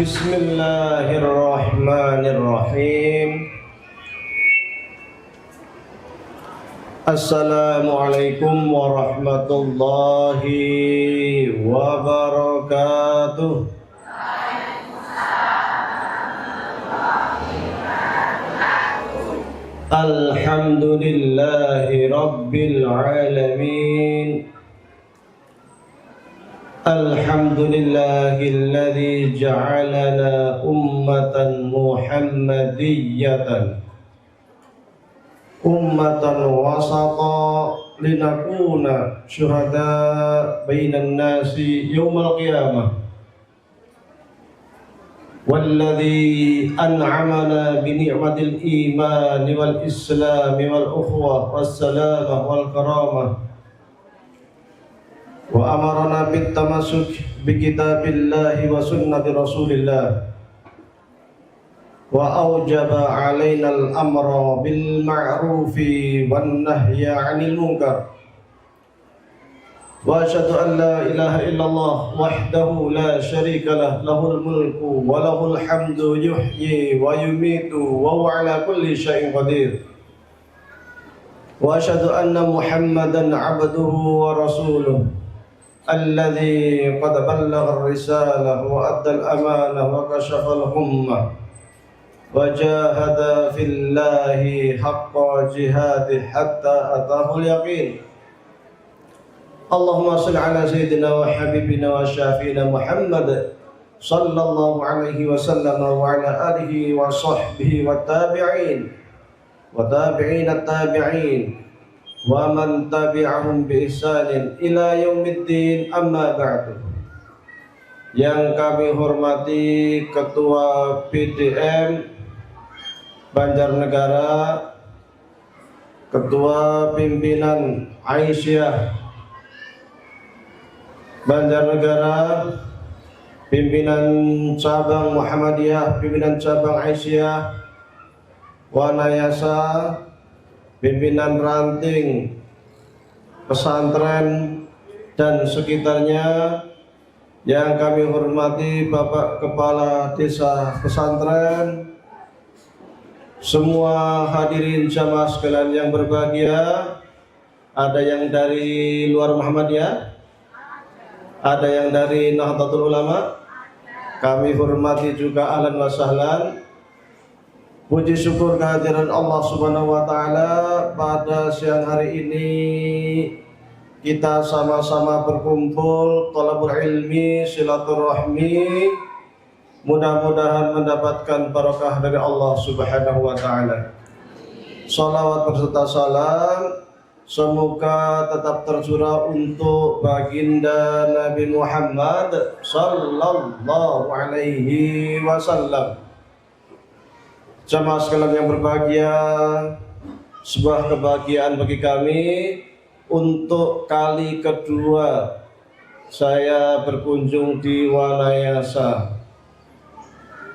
Bismillahirrahmanirrahim. Assalamualaikum warahmatullahi wabarakatuh. Alhamdulillahi rabbil alamin. Alhamdulillahilladzi ja'alana ummatan muhammadiyatan ummatan wasata linakuna syuhada bainan nasi yaumal qiyamah. Walladzi an'amana bi ni'matil iman wal islam wal ukhuwah was salamah wal karamah wa amarna bit tamassuk bi kitabillahi wa sunnati rasulillah wa aujaba alaina al amra bil ma'rufi wan nahya 'anil munkar. Wa asyhadu an la ilaha illallah wahdahu la syarika lah, lahul mulku wa lahul hamdu yuhyi wa yumitu wa huwa ala kulli syai'in qadir. Wa asyhadu anna Muhammadan 'abduhu wa rasuluh alladzi qad ballagha ar-risalah wa adda al-amanah wa kashafa al-ummah wa jahada fillahi haqqa jihadih hatta atahu al-yaqin. Allahumma salli ala sayyidina wa habibina wa syafiina Muhammad sallallahu alaihi wasallam wa ala alihi wa sahbihi wa tabi'in wa tabi'in at-tabi'in wa man tabi'ahum bi ihsanin ila yaumiddin, amma ba'du. Yang kami hormati Ketua PDM Banjarnegara, Ketua Pimpinan Aisyah Banjarnegara, Pimpinan Cabang Muhammadiyah, Pimpinan Cabang Aisyah, Wanayasa, Pimpinan Ranting Pesantren dan sekitarnya. Yang kami hormati Bapak Kepala Desa Pesantren, semua hadirin jamaah sekalian yang berbahagia. Ada yang dari luar Muhammadiyah, ada yang dari Nahdlatul Ulama. Kami hormati juga, ahlan wa sahlan. Puji syukur kehadiran Allah Subhanahu wa taala pada siang hari ini kita sama-sama berkumpul thalabul ilmi, silaturahmi. Mudah-mudahan mendapatkan barakah dari Allah Subhanahu wa taala. Shalawat berserta salam semoga tetap tercurah untuk baginda Nabi Muhammad sallallahu alaihi wasallam. Jamaah sekalian yang berbahagia, sebuah kebahagiaan bagi kami untuk kali kedua saya berkunjung di Wanayasa.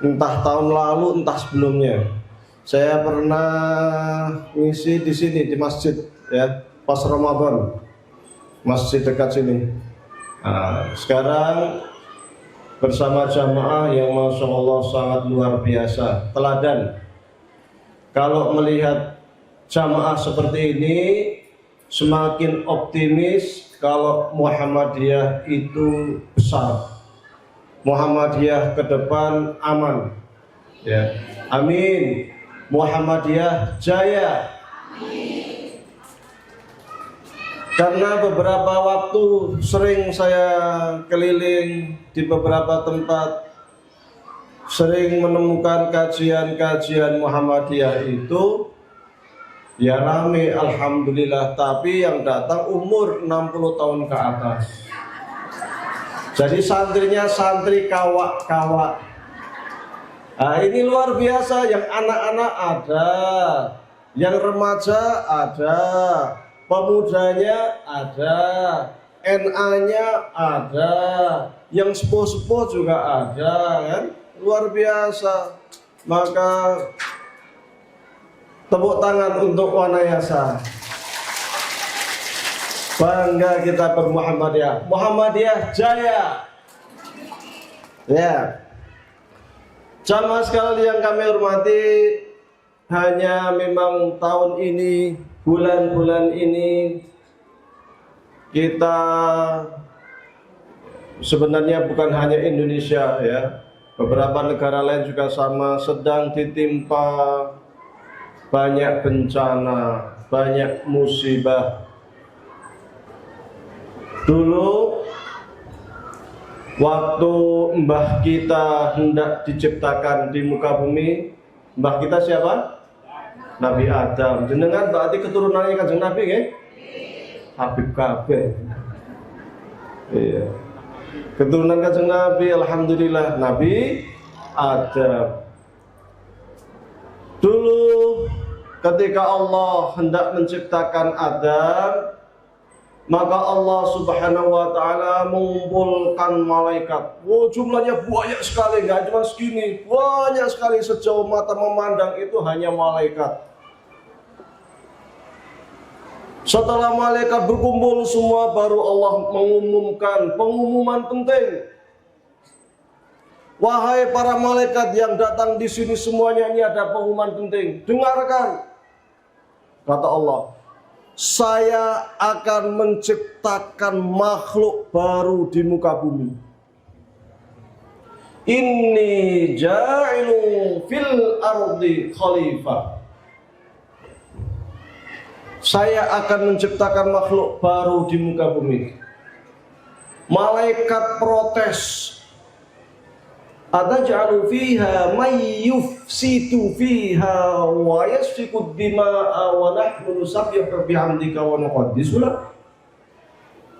Entah tahun lalu, entah sebelumnya. Saya pernah ngisi di sini di masjid, ya, pas Ramadan, masjid dekat sini. Nah, sekarang bersama jamaah yang masya Allah sangat luar biasa, teladan. Kalau melihat jamaah seperti ini, semakin optimis kalau Muhammadiyah itu besar, Muhammadiyah ke depan aman, ya. Amin. Muhammadiyah jaya. Karena beberapa waktu sering saya keliling di beberapa tempat, sering menemukan kajian-kajian Muhammadiyah itu ya rame, alhamdulillah, tapi yang datang umur 60 tahun ke atas. Jadi santrinya santri kawak-kawak. Nah, ini luar biasa, yang anak-anak ada, yang remaja ada, pemudanya ada, NA-nya ada, yang sepuh-sepuh juga ada, kan? Luar biasa. Maka tepuk tangan untuk Wanayasa. Bangga kita berMuhammadiyah. Muhammadiyah jaya. Ya. Jamaah sekalian yang kami hormati, hanya memang tahun ini, bulan-bulan ini kita sebenarnya bukan hanya Indonesia ya, beberapa negara lain juga sama, sedang ditimpa banyak bencana, banyak musibah. Dulu waktu mbah kita hendak diciptakan di muka bumi, mbah kita siapa? Nabi Adam. Jenengan berarti keturunannya Kanjeng Nabi nggih? Habib kabeh. Iya. Keturunan Kanjeng Nabi, alhamdulillah, Nabi Adam. Dulu ketika Allah hendak menciptakan Adam, maka Allah Subhanahu wa taala mengumpulkan malaikat. Oh, jumlahnya banyak sekali, enggak cuma segini. Banyak sekali, sejauh mata memandang itu hanya malaikat. Setelah malaikat berkumpul semua, baru Allah mengumumkan pengumuman penting. Wahai para malaikat yang datang di sini semuanya, ini ada pengumuman penting. Dengarkan. Kata Allah, saya akan menciptakan makhluk baru di muka bumi. Inni ja'ilu fil ardi khalifah. Saya akan menciptakan makhluk baru di muka bumi. Malaikat protes. Ataj'alu fiha may yufsidu fiha wa yasfiku dima'a wa nahnu nusabbihu bihamdika wa nuqaddisu lak.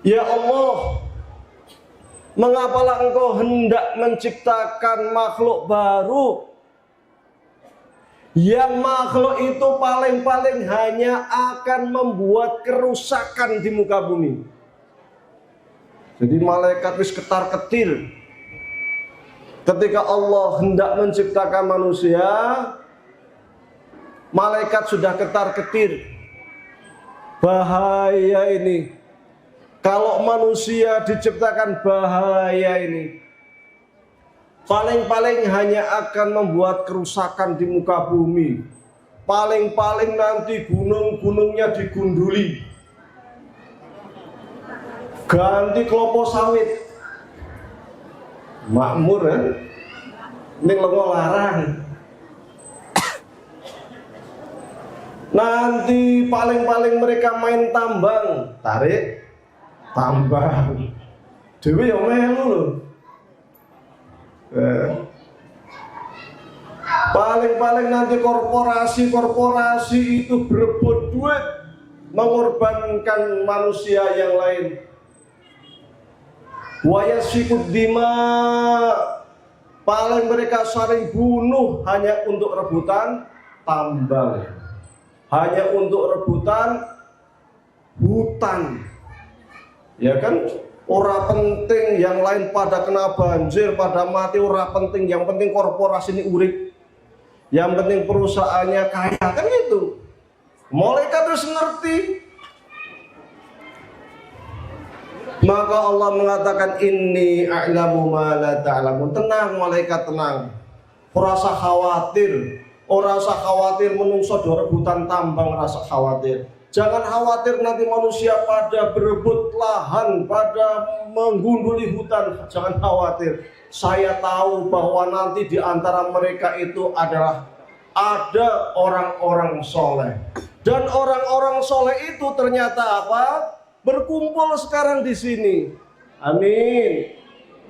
Ya Allah, mengapalah engkau hendak menciptakan makhluk baru, yang makhluk itu paling-paling hanya akan membuat kerusakan di muka bumi. Jadi malaikat wis ketar-ketir. Ketika Allah hendak menciptakan manusia, malaikat sudah ketar-ketir. Bahaya ini. Kalau manusia diciptakan, bahaya ini. Paling-paling hanya akan membuat kerusakan di muka bumi. Paling-paling nanti gunung-gunungnya digunduli. Ganti kelapa sawit. Makmur kan? Ini lengo larang. Nanti paling-paling mereka main tambang, tarik tambang. Dewi yang melu loh. Paling-paling nanti korporasi itu berebut duit, mengorbankan manusia yang lain. Wa yasfikud dima, paling mereka saling bunuh hanya untuk rebutan tambang, hanya untuk rebutan hutan. Ya kan, ora penting yang lain pada kena banjir, pada mati, ora penting. Yang penting korporasi ini urip, yang penting perusahaannya kaya, kan gitu. Malaikat harus ngerti. Maka Allah mengatakan, inni a'lamu ma la ta'lamun. Tenang malaikat, tenang. Ora usah khawatir. Ora usah khawatir menungso do rebutan tambang, rasa khawatir. Jangan khawatir nanti manusia pada berebut lahan, pada menggunduli hutan. Jangan khawatir. Saya tahu bahwa nanti di antara mereka itu ada orang-orang soleh. Dan orang-orang soleh itu ternyata apa? Berkumpul sekarang di sini. Amin.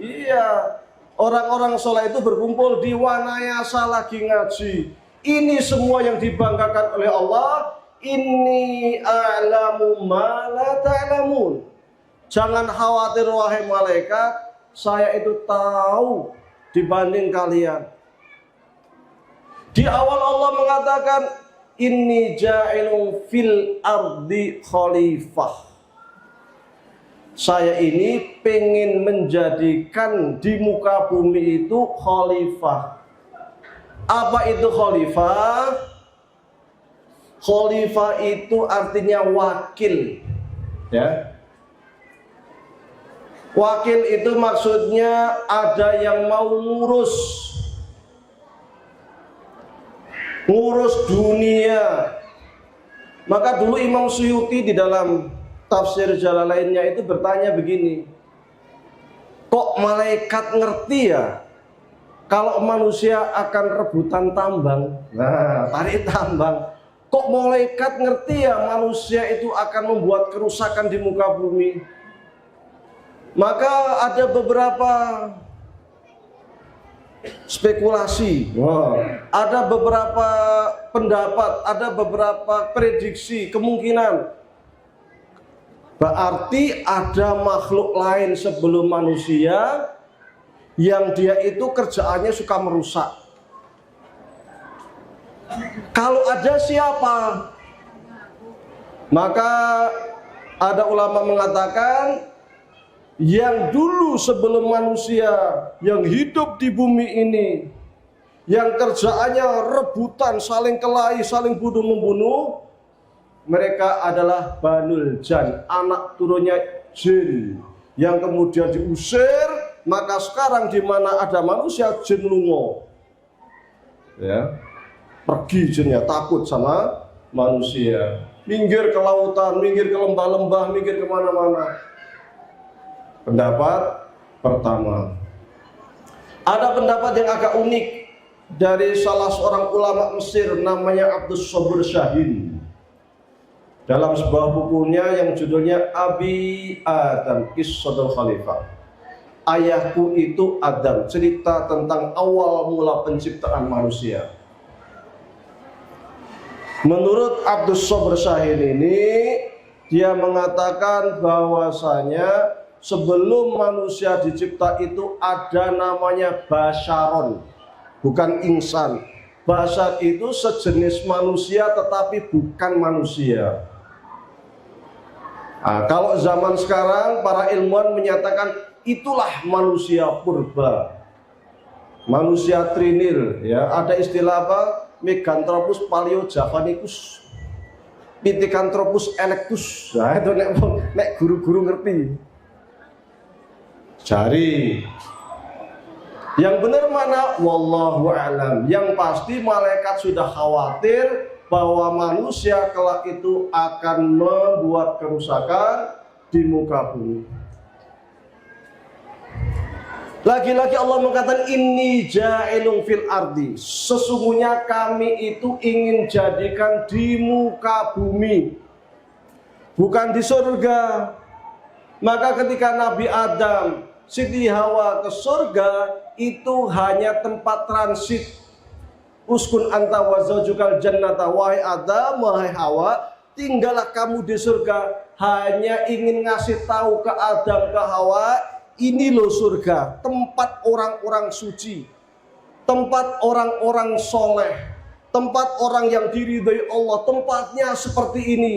Iya, orang-orang soleh itu berkumpul di Wanayasa lagi ngaji. Ini semua yang dibanggakan oleh Allah. Inni a'lamu ma la ta'lamun. Jangan khawatir wahai malaikat, saya itu tahu dibanding kalian. Di awal Allah mengatakan, inni ja'ilun fil ardi khalifah. Saya ini pengen menjadikan di muka bumi itu khalifah. Apa itu khalifah? Khalifah itu artinya wakil. Ya. Wakil itu maksudnya ada yang mau ngurus. ngurus dunia. Maka dulu Imam Suyuti di dalam tafsir Jalalainnya itu bertanya begini, kok malaikat ngerti ya kalau manusia akan rebutan tambang, nah tarik tambang, kok malaikat ngerti ya manusia itu akan membuat kerusakan di muka bumi. Maka ada beberapa spekulasi, ada beberapa pendapat, ada beberapa prediksi, kemungkinan berarti ada makhluk lain sebelum manusia yang dia itu kerjaannya suka merusak. Kalau ada siapa? Maka ada ulama mengatakan yang dulu sebelum manusia yang hidup di bumi ini, yang kerjaannya rebutan, saling kelahi, saling bunuh-membunuh, mereka adalah Banul Jan, anak turunnya jin, yang kemudian diusir. Maka sekarang di mana ada manusia, jin lungo, ya, pergi jinnya, takut sama manusia, minggir ke lautan, minggir ke lembah-lembah, minggir kemana-mana. Pendapat pertama. Ada pendapat yang agak unik dari salah seorang ulama Mesir namanya Abdus Sabur Syahin. Dalam sebuah bukunya yang judulnya Abi Adam Qissatul Khalifah, ayahku itu Adam, cerita tentang awal mula penciptaan manusia. Menurut Abdus Sabur Syahin ini, dia mengatakan bahwasanya sebelum manusia dicipta itu ada namanya basyaron, bukan insan. Basyar itu sejenis manusia tetapi bukan manusia. Nah, kalau zaman sekarang para ilmuwan menyatakan itulah manusia purba, manusia trinil, ya. Ada istilah apa? Meganthropus paleojavanicus, Pithecanthropus erectus. Nah, itu nek guru-guru ngerti. Cari yang benar mana, wallahu a'lam. Yang pasti malaikat sudah khawatir bahwa manusia kelak itu akan membuat kerusakan di muka bumi. Lagi-lagi Allah mengatakan inni ja'ilun fil ardi, sesungguhnya kami itu ingin jadikan di muka bumi, bukan di surga. Maka ketika Nabi Adam, Siti Hawa ke surga, itu hanya tempat transit. Uskun anta wa zawjukal jannata, wahai Adam, wahai Hawa, tinggallah kamu di surga. Hanya ingin ngasih tahu ke Adam, ke Hawa, ini loh surga, tempat orang-orang suci, tempat orang-orang soleh, tempat orang yang diridhai Allah, tempatnya seperti ini.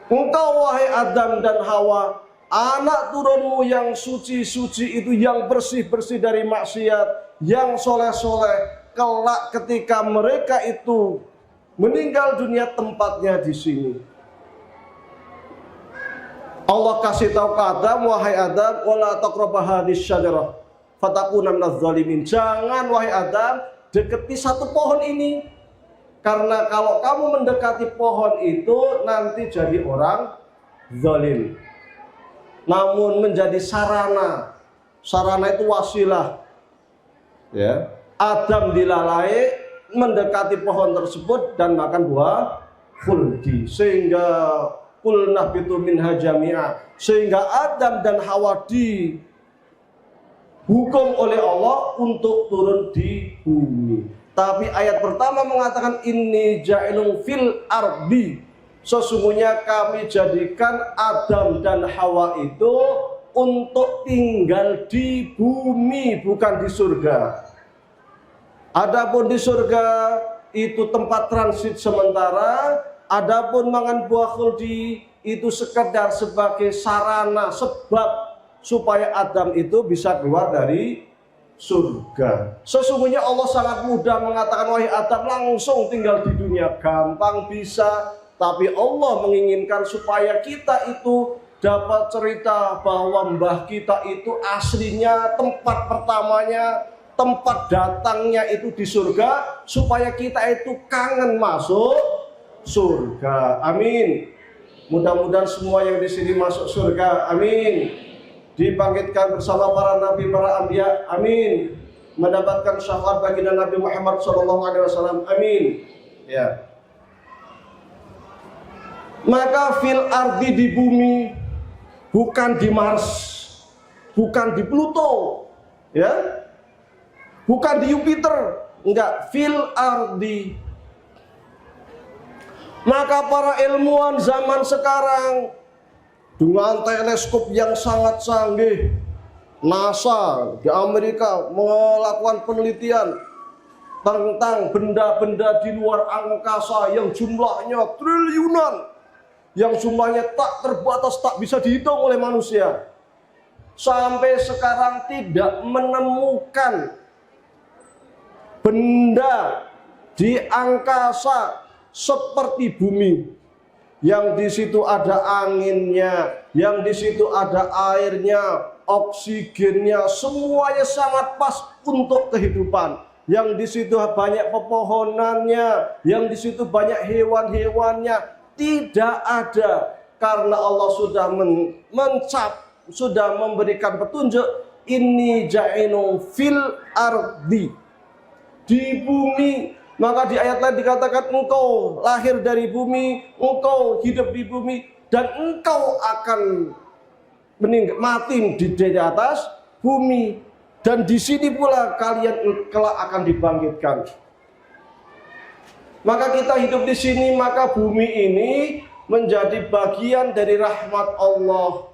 Engkau wahai Adam dan Hawa, anak turunmu yang suci-suci itu, yang bersih-bersih dari maksiat, yang soleh-soleh, kelak ketika mereka itu meninggal dunia tempatnya di sini. Allah kasih tahu ke Adam, wahai Adam, wala taqrabu hadhihi syajarah fatakuna minadz zalimin. Jangan wahai Adam deketi satu pohon ini, karena kalau kamu mendekati pohon itu nanti jadi orang zalim. Namun menjadi sarana, sarana itu wasilah, ya. Adam dilalai mendekati pohon tersebut dan makan buah khuldi, sehingga qulna bitu minha jami'a, sehingga Adam dan Hawa dihukum oleh Allah untuk turun di bumi. Tapi ayat pertama mengatakan inni ja'ilun fil ardi, sesungguhnya kami jadikan Adam dan Hawa itu untuk tinggal di bumi, bukan di surga. Adapun di surga itu tempat transit sementara, adapun mangan buah khuldi itu sekedar sebagai sarana, sebab supaya Adam itu bisa keluar dari surga. Sesungguhnya Allah sangat mudah mengatakan wahai Adam langsung tinggal di dunia, gampang bisa. Tapi Allah menginginkan supaya kita itu dapat cerita bahwa mbah kita itu aslinya tempat pertamanya tempat datangnya itu di surga, supaya kita itu kangen masuk surga. Amin. Mudah-mudahan semua yang di sini masuk surga. Amin. Dibangkitkan bersama para nabi, para anbiya. Amin. Mendapatkan syafaat baginda Nabi Muhammad SAW. Amin. Ya. Maka fil ardi, di bumi, bukan di Mars, bukan di Pluto, ya, bukan di Jupiter, enggak, fil ardi. Maka para ilmuwan zaman sekarang dengan teleskop yang sangat canggih, NASA di Amerika melakukan penelitian tentang benda-benda di luar angkasa yang jumlahnya triliunan, yang jumlahnya tak terbatas, tak bisa dihitung oleh manusia. Sampai sekarang tidak menemukan benda di angkasa seperti bumi, yang di situ ada anginnya, yang di situ ada airnya, oksigennya, semuanya sangat pas untuk kehidupan. Yang di situ banyak pepohonannya, yang di situ banyak hewan-hewannya. Tidak ada, karena Allah sudah sudah memberikan petunjuk, inni ja'inu fil ardi, di bumi. Maka di ayat lain dikatakan engkau lahir dari bumi, engkau hidup di bumi, dan engkau akan mati di atas bumi, dan di sini pula kalian kelak akan dibangkitkan. Maka kita hidup di sini, maka bumi ini menjadi bagian dari rahmat Allah,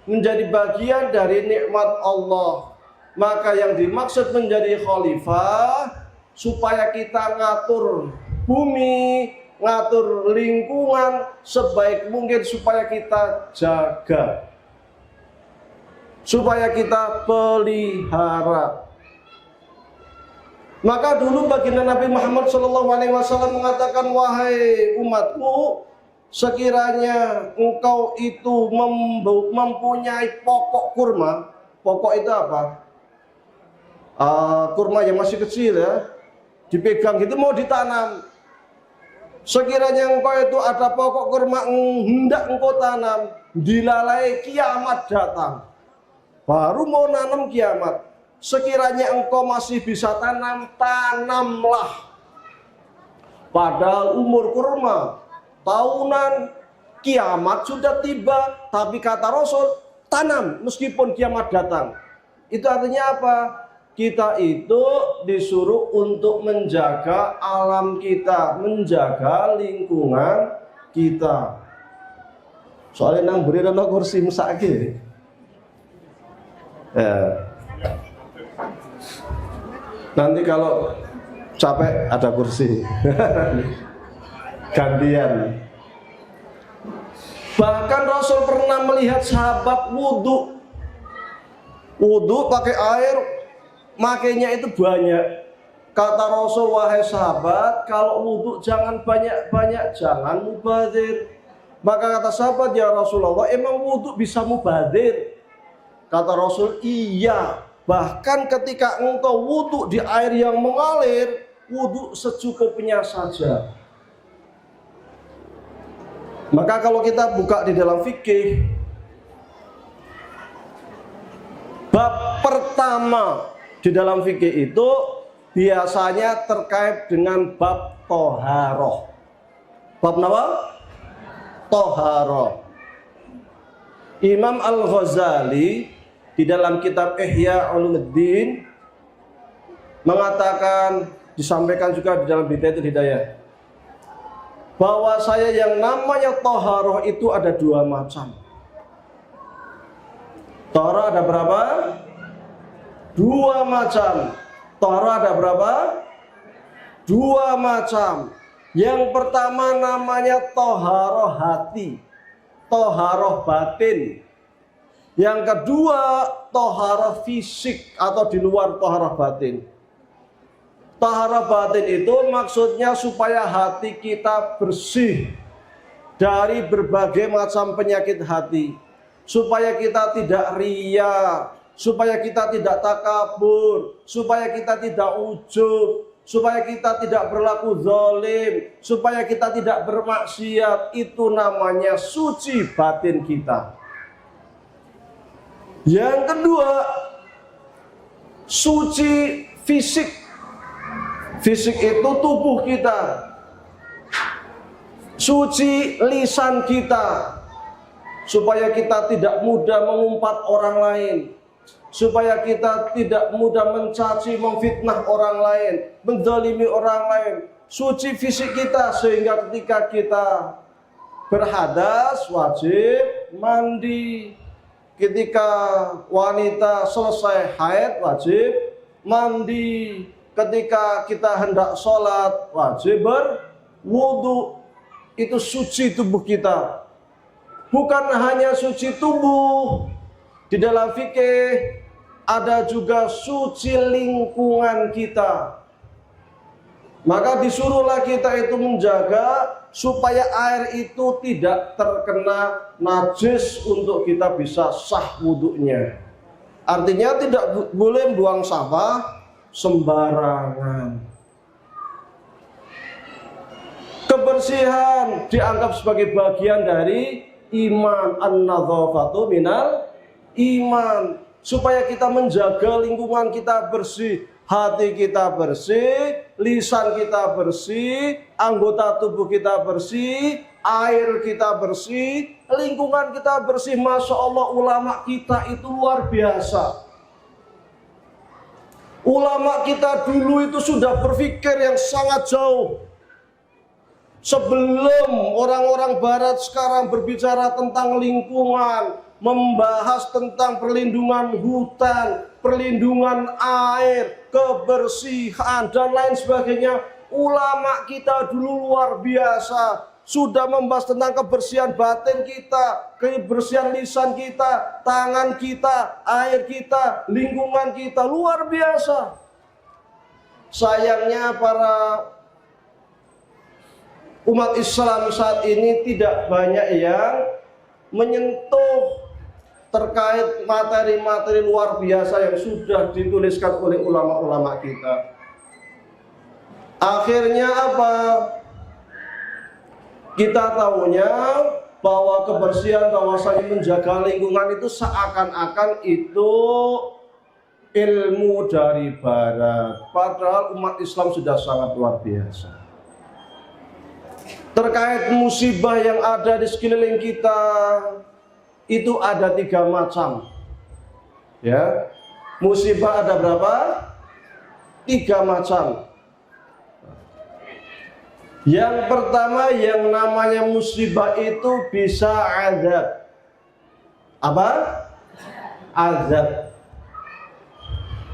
menjadi bagian dari nikmat Allah. Maka yang dimaksud menjadi khalifah, supaya kita ngatur bumi, ngatur lingkungan sebaik mungkin, supaya kita jaga, supaya kita pelihara. Maka dulu baginda Nabi Muhammad SAW mengatakan, wahai umatku, sekiranya engkau itu mempunyai pokok kurma. Pokok itu apa? Kurma yang masih kecil, ya, dipegang gitu, mau ditanam. Sekiranya engkau itu ada pokok kurma hendak engkau tanam, dilalai kiamat datang, baru mau nanam kiamat. Sekiranya engkau masih bisa tanam, tanamlah. Padahal umur kurma tahunan, kiamat sudah tiba, tapi kata Rasul, tanam meskipun kiamat datang. Itu artinya apa? Kita itu disuruh untuk menjaga alam kita, menjaga lingkungan kita. Soalnya nang beri rana kursi mesake. Nanti kalau capek ada kursi. Gantian. Bahkan Rasul pernah melihat sahabat wudhu pakai air, makanya itu banyak. Kata Rasul, wahai sahabat, kalau wudhu jangan banyak-banyak, jangan mubazir. Maka kata sahabat, ya Rasulullah, emang wudhu bisa mubazir? Kata Rasul, iya. Bahkan ketika engkau wudhu di air yang mengalir, wudhu secukupnya saja. Maka kalau kita buka di dalam fikih, bab pertama di dalam fikih itu biasanya terkait dengan bab toharoh. Bab apa? Toharoh. Imam Al-Ghazali di dalam kitab Ihya Ulumuddin mengatakan, disampaikan juga di dalam Bidayatul Hidayah, bahwa saya yang namanya toharoh itu ada dua macam. Toharoh ada berapa? Dua macam. Toharoh ada berapa? Dua macam. Yang pertama namanya toharoh hati, toharoh batin. Yang kedua toharoh fisik atau di luar toharoh batin. Toharoh batin itu maksudnya supaya hati kita bersih dari berbagai macam penyakit hati, supaya kita tidak riya, supaya kita tidak takabur, supaya kita tidak ujub, supaya kita tidak berlaku zalim, supaya kita tidak bermaksiat. Itu namanya suci batin kita. Yang kedua, suci fisik. Fisik itu tubuh kita. Suci lisan kita, supaya kita tidak mudah mengumpat orang lain, supaya kita tidak mudah mencaci, memfitnah orang lain, menzalimi orang lain. Suci fisik kita, sehingga ketika kita berhadas wajib mandi. Ketika wanita selesai haid wajib mandi. Ketika kita hendak sholat wajib berwudu. Itu suci tubuh kita. Bukan hanya suci tubuh, di dalam fikih ada juga suci lingkungan kita. Maka disuruhlah kita itu menjaga supaya air itu tidak terkena najis untuk kita bisa sah wudhunya. Artinya tidak boleh buang sampah sembarangan. Kebersihan dianggap sebagai bagian dari iman. An-nadzafatu minal iman. Supaya kita menjaga lingkungan kita bersih, hati kita bersih, lisan kita bersih, anggota tubuh kita bersih, air kita bersih, lingkungan kita bersih. Masya Allah, ulama kita itu luar biasa. Ulama kita dulu itu sudah berpikir yang sangat jauh. Sebelum orang-orang barat sekarang berbicara tentang lingkungan, membahas tentang perlindungan hutan, perlindungan air, kebersihan, dan lain sebagainya, ulama kita dulu luar biasa. Sudah membahas tentang kebersihan batin kita, kebersihan lisan kita, tangan kita, air kita, lingkungan kita, luar biasa. Sayangnya para umat Islam saat ini tidak banyak yang menyentuh terkait materi-materi luar biasa yang sudah dituliskan oleh ulama-ulama kita. Akhirnya apa? Kita tahunya bahwa kebersihan, bahwasanya menjaga lingkungan itu seakan-akan itu ilmu dari barat. Padahal umat Islam sudah sangat luar biasa. Terkait musibah yang ada di sekeliling kita, itu ada 3 macam. Ya, musibah ada berapa? 3 macam. Yang pertama, yang namanya musibah itu bisa azab. Apa? Azab.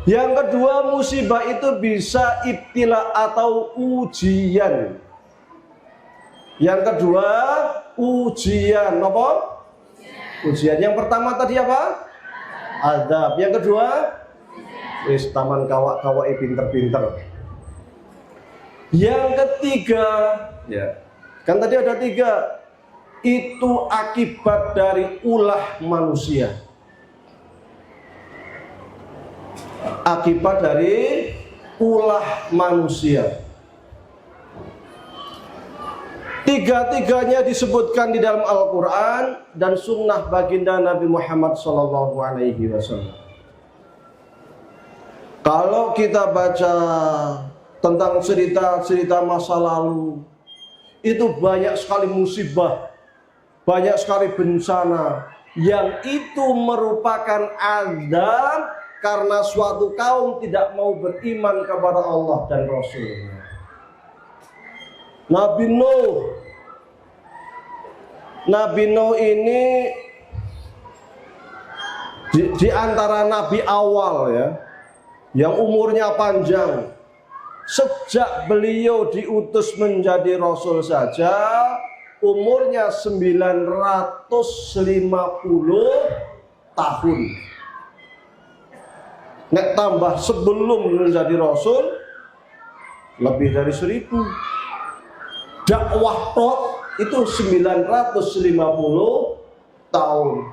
Yang kedua, musibah itu bisa ibtila atau ujian. Yang kedua, ujian. Apa? Ujian. Yang pertama tadi apa? Azab. Yang kedua, wis taman kawak-kawak pinter-pinter. Yang ketiga, ya, kan tadi ada 3. Itu akibat dari ulah manusia. Akibat dari ulah manusia. 3-tiganya disebutkan di dalam Al-Quran dan sunnah baginda Nabi Muhammad SAW. Kalau kita baca tentang cerita-cerita masa lalu, itu banyak sekali musibah, banyak sekali bencana yang itu merupakan azab karena suatu kaum tidak mau beriman kepada Allah dan Rasul-Nya. Nabi Nuh ini di antara nabi awal ya, yang umurnya panjang. Sejak beliau diutus menjadi rasul saja, umurnya 950 tahun. Nek tambah sebelum menjadi rasul, lebih dari 1000. Dakwah tok itu 950 tahun.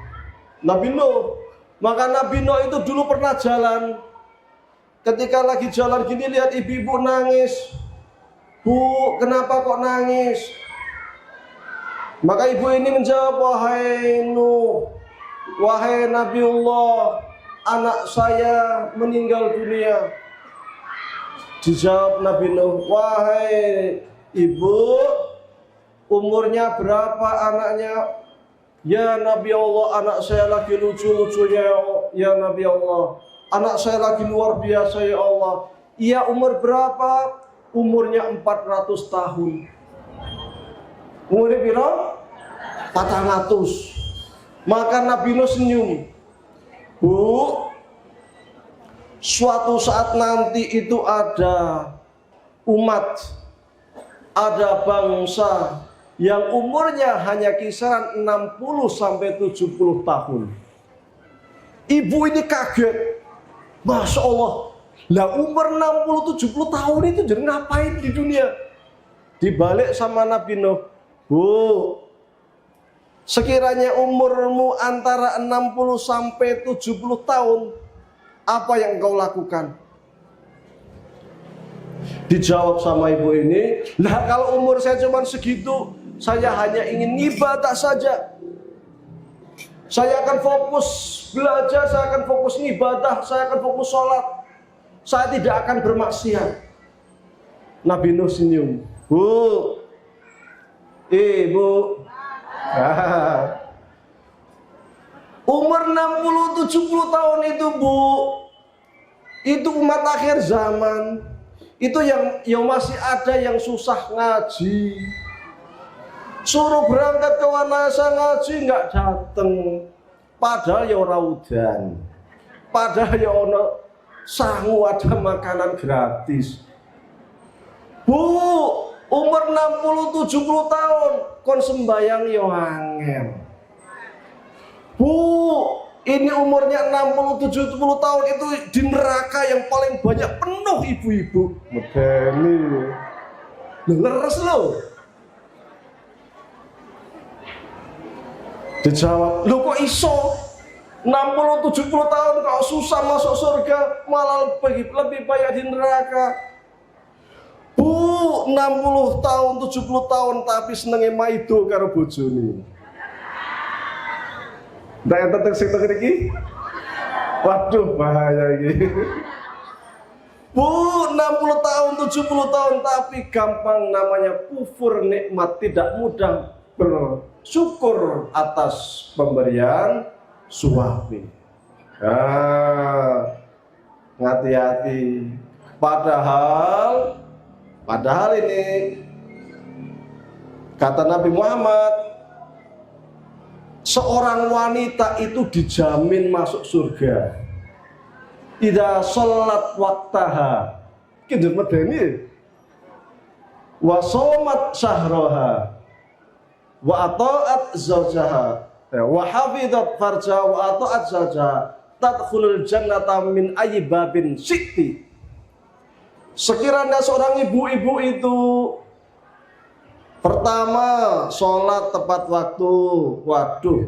Nabi Nuh Maka Nabi Nuh itu dulu pernah jalan. Ketika lagi jalan gini lihat ibu-ibu nangis. Bu, kenapa kok nangis? Maka ibu ini menjawab, wahai Nuh, wahai Nabiullah, anak saya meninggal dunia. Dijawab Nabi Nuh, wahai ibu, umurnya berapa anaknya? Ya Nabi Allah, anak saya lagi lucu-lucunya ya Nabi Allah. Anak saya lagi luar biasa ya Allah. Ia umur berapa? Umurnya 400 tahun. Umurnya berapa? 400. Maka Nabi Nuh senyum. Bu, suatu saat nanti itu ada umat, ada bangsa yang umurnya hanya kisaran 60 sampai 70 tahun. Ibu ini kaget. Masya Allah, lah umur 60-70 tahun itu jadi ngapain di dunia? Dibalik sama Nabi Nuh, Bu, sekiranya umurmu antara 60 sampai 70 tahun, apa yang kau lakukan? Dijawab sama ibu ini, lah kalau umur saya cuma segitu, saya hanya ingin ibadah saja. Saya akan fokus belajar, saya akan fokus ibadah, saya akan fokus sholat. Saya tidak akan bermaksiat. Nabi Nuh senyum. Bu, ibu, umur 60-70 tahun itu bu, itu umat akhir zaman. Itu yang masih ada yang susah ngaji. Suruh berangkat ke Wanasa ngaji nggak dateng. Padahal ya ora udan. Padahal ya ono sangu ada makanan gratis. Bu, umur 60-70 tahun kon sembayang yo angel. Bu, ini umurnya 60-70 tahun itu di neraka yang paling banyak penuh ibu-ibu. Medeni. Leres lo. Dijawab, lu kok iso 60-70 tahun kau susah masuk surga, malah lebih banyak di neraka. Bu, 60 tahun, 70 tahun tapi senenge maido karo bojone. Ndak entek sing teng iki? Waduh, bahaya iki. Bu, 60 tahun, 70 tahun tapi gampang namanya kufur nikmat, tidak mudah bersyukur atas pemberian suami. Hati-hati. Padahal ini kata Nabi Muhammad, seorang wanita itu dijamin masuk surga. Idza sholat waktaha, kinjur medeni, wa shomat syahroha, wa ata'at zawjaha, wa hafidhat farja wa ata'at zawjaha, tadkhulul jannata min ayyi babin syi'ti. Sekiranya seorang ibu-ibu itu pertama sholat tepat waktu, waduh,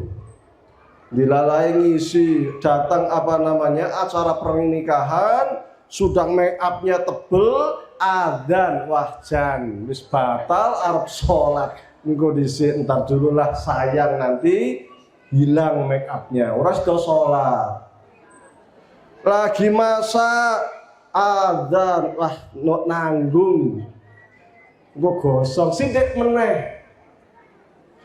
dilalai ngisi, datang acara pernikahan, sudah make upnya tebel, adzan, wahjan, wis batal arep sholat. Engko dhisik entar dulu lah sayang, nanti hilang make upnya, ora sudah sholat. Lagi masak, adzan, wah nanggung, engko gosong sithik meneh.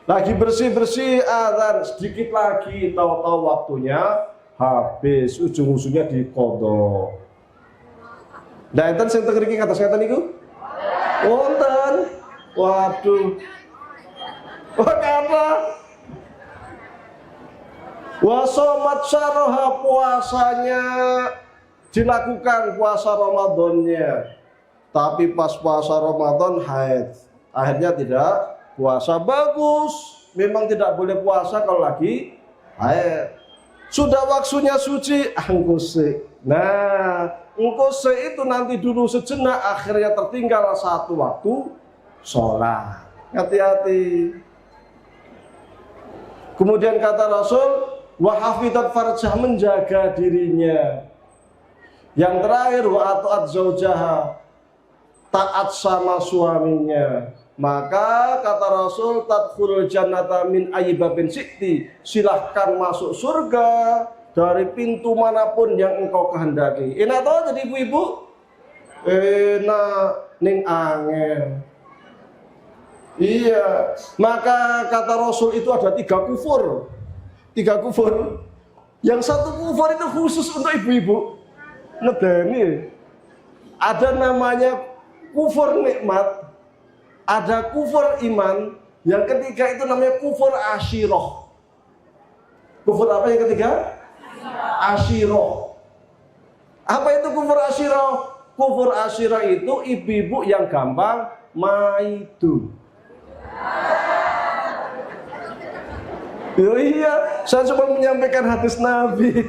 Lagi bersih-bersih adzan, sedikit lagi tahu-tahu waktunya habis, ujung-ujungnya diqadha. Ndak enten sing teng mriki kados ngeten niku? Wonten. Waduh. Karena wasomat syaraha, puasanya dilakukan puasa Ramadannya, tapi pas puasa Ramadan haid, akhirnya tidak puasa. Bagus, memang tidak boleh puasa kalau lagi haid. Sudah waktunya suci, angkuse. Nah, angkuse itu nanti dulu sejenak, akhirnya tertinggal satu waktu sholat. Hati-hati. Kemudian kata Rasul, wa hafizat farjah, menjaga dirinya. Yang terakhir wa ata'at zaujaha, taat sama suaminya. Maka kata Rasul, tadkhulul jannata min ayyibabin syi'ti, silahkan masuk surga dari pintu manapun yang engkau kehendaki. Enak toh jadi ibu-ibu? Enak ning angel. Iya, maka kata Rasul itu ada 3 kufur. 3 kufur. Yang satu kufur itu khusus untuk ibu-ibu. Ngedeni. Ada namanya kufur nikmat, ada kufur iman, yang ketiga itu namanya kufur asyirah. Kufur apa yang ketiga? Asyirah. Apa itu kufur asyirah? Kufur asyirah itu ibu-ibu yang gampang maidu. Iya, saya cuma menyampaikan hadis Nabi.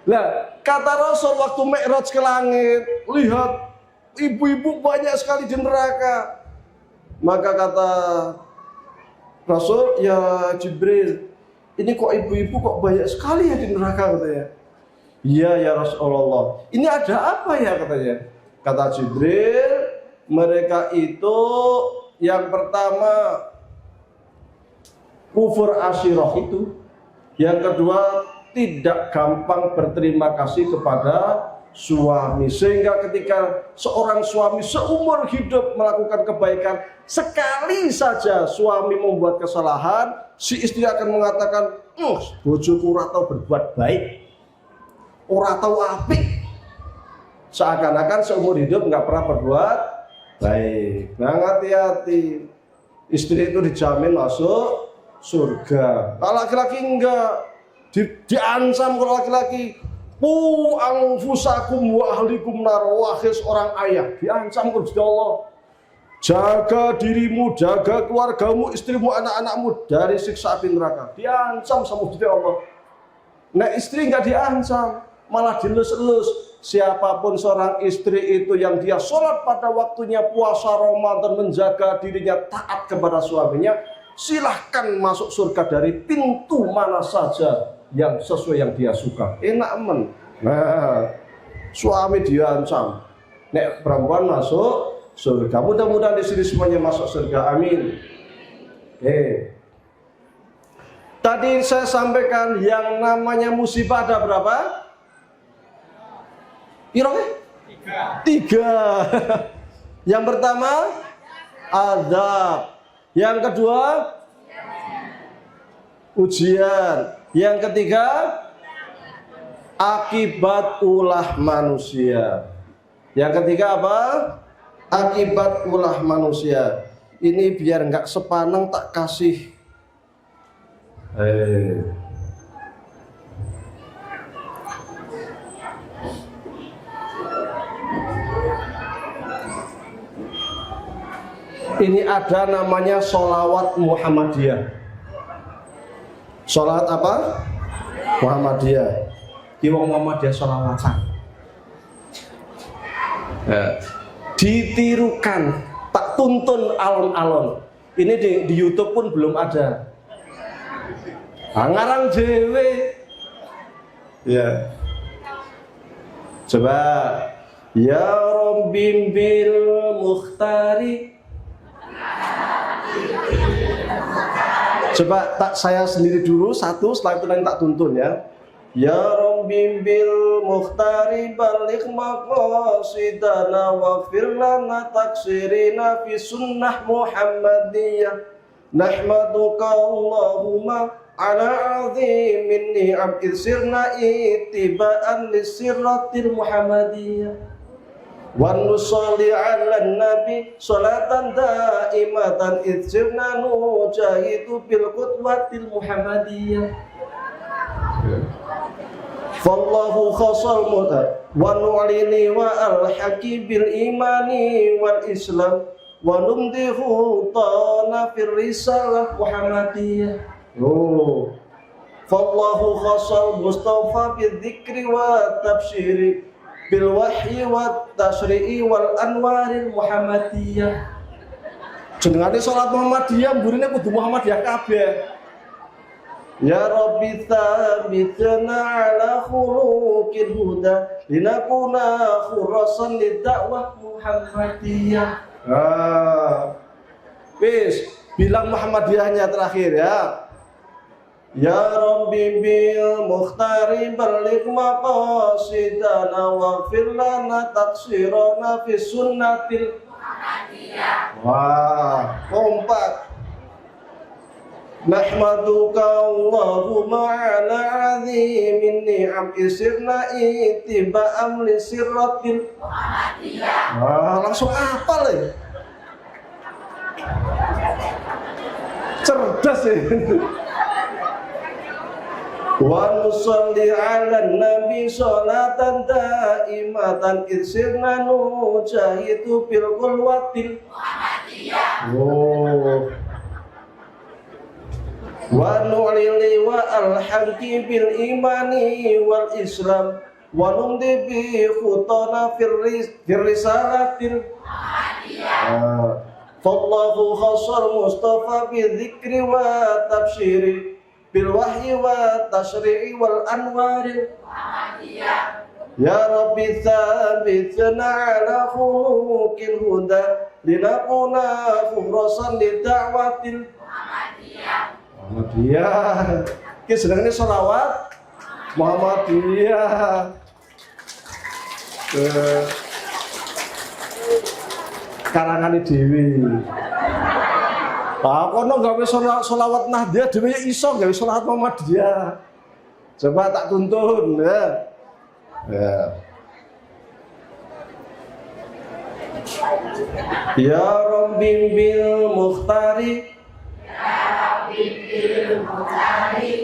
Nah, kata Rasul waktu Mi'raj ke langit, lihat ibu-ibu banyak sekali di neraka. Maka kata Rasul, ya Jibril, ini kok ibu-ibu kok banyak sekali ya di neraka, katanya. Iya ya Rasulullah, ini ada apa ya, katanya. Kata Jibril, mereka itu yang pertama kufur asyirah itu, yang kedua tidak gampang berterima kasih kepada suami, sehingga ketika seorang suami seumur hidup melakukan kebaikan, sekali saja suami membuat kesalahan, si istri akan mengatakan, bojoku ora tau berbuat baik, ora tau apik, seakan-akan seumur hidup nggak pernah berbuat baik. Nah, hati-hati, istri itu dijamin masuk surga. Kalau laki-laki enggak, diancam. Kalau laki-laki, anfusakum wa ahlikum nar, wahai seorang ayah, diancam oleh Allah, jaga dirimu, jaga keluargamu, istrimu, anak-anakmu dari siksa api neraka. Diancam sama Allah. Nah, istri enggak diancam, malah dilus-elus. Siapapun seorang istri itu yang dia sholat pada waktunya, puasa Ramadan, menjaga dirinya, taat kepada suaminya, silahkan masuk surga dari pintu mana saja yang sesuai yang dia suka. Enak men. Nah, suami diancam, nek perempuan masuk surga. Mudah-mudahan di sini semuanya masuk surga. Amin. Tadi saya sampaikan yang namanya musibah ada berapa? Kira-kira? 3. Yang pertama azab. Yang kedua ujian. Yang ketiga akibat ulah manusia. Yang ketiga apa? Akibat ulah manusia. Ini biar nggak sepaneng tak kasih. Ini ada namanya sholawat Muhammadiyah. Sholawat apa? Muhammadiyah. Ki wong Muhammadiyah sholawatan. Ditirukan, tak tuntun alon-alon. Ini di YouTube pun belum ada. Ngarang dewe. Ya. Coba. Ya Rabbim bil Mukhtari. Coba tak saya sendiri dulu satu, setelah itu nanti tak tuntun ya. Ya Rabbi bil Mukhtari balik maqasidana wa firlana taksirina fi sunnah Muhammadiyah. Nahmaduka Allahumma ala azimin ni'am sirna itibaan lisirratil Muhammadiyah. Wa nusalli ala nabi salatan daimatan idzirna nujahidu bil qudwatil Muhammadiyah. Fallahu khasal muta wa nu'lini wa al-haqi bil imani wal islam wa numdihu tana fir risalah Muhammadiyah. Fallahu khasal mustafa bil dzikri wa tabsyiri bil wahyi wat tasri'i wal anwaril Muhammadiyah. Jenengane salat Muhammadiyah, mburine kudu Muhammadiyah kabeh. Ya Rabbi thabitna ala khuluqil huda linakuna khurasan lidakwah Muhammadiyah. Wis, bilang Muhammadiyahnya terakhir ya. Ya Rabbi bil mukhtari balik maqasidana waghfir lana taqsirana fi sunnatil Muhammadiyah. Wah, kompak. Nahmaduka Allahumma ala azimin ni'am isirna itiba'am li sirratil Muhammadiyah. Langsung hafal ya. Cerdas ya. Wa nusalli ala nabi sholatan daimatan isirna nujahidu bil qulwatil Muhammadiyah. Oh. Wa nu'lili wa al-hamdi bil imani wal islam wa numdi bi khutana fir risalatil Muhammadiyah. Fallahu khassal Mustafa bi dzikri wa tabsyiri bil wahyi wa tasyri'i wal anwaril Muhammadiyah. Ya Rabbi thabitna ala khuluqil huda linakuna khurasan lida'watil Muhammadiyah. Muhammadiyah. Ki senengane selawat Muhammadiyah. Karangane dhewe. Kono gawe selawat Nahdiyah dhewe iso gawe selawat Muhammadiyah. Coba tak tuntun ya. Ya Rabbi bil mukhtari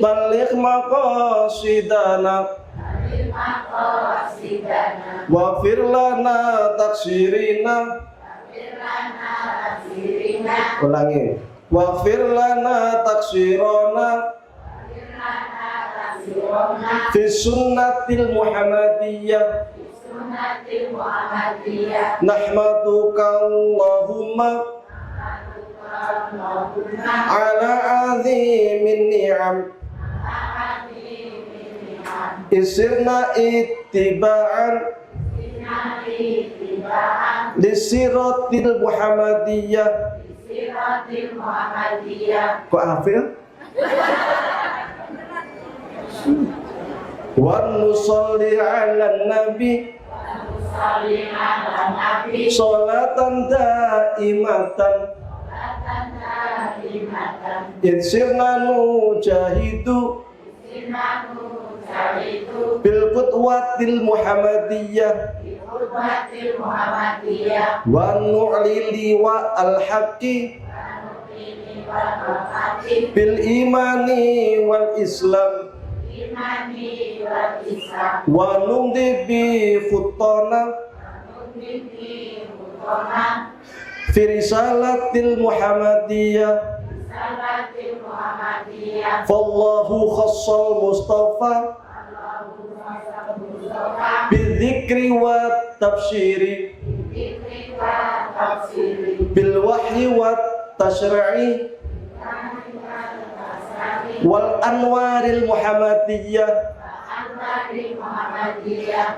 balik maqasidana wafir lana taksirina. Ulangi. Wafir lana taksirona fi sunnatil Muhammadiyah. Nahmaduka Allahumma ala azimin ni'am isirna ittiba'an lisiratil Muhammadiyah. Kok hafil? Wa nusalli ala nabi sholatan daimatan insirna nujahidu bil qudwatil Muhammadiyah wa nu'lili wa al-haqqi bil imani wal islam wa numdi bi khutana fi risalatil Muhammadiyah. Fallahu khassal Mustafa bidzikri wa tabsyiri bil wahyi wa tasyri'i wal anwaril Muhammadiyah.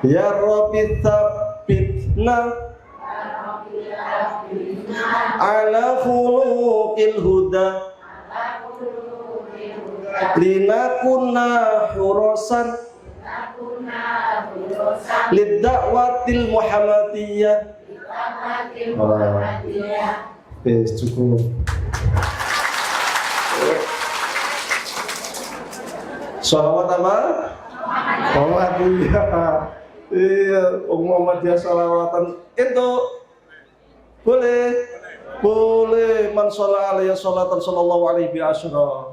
Ya Rabbi tsabbitna ala khuluqil huda linakuna hurasan lidda'watil Muhammadiyah. Cukup. Salawat apa? Muhammadiyah. Iya, Muhammadiyah salawatan. Itu boleh man sholla alaihi sholatan sallallahu alaihi asyra.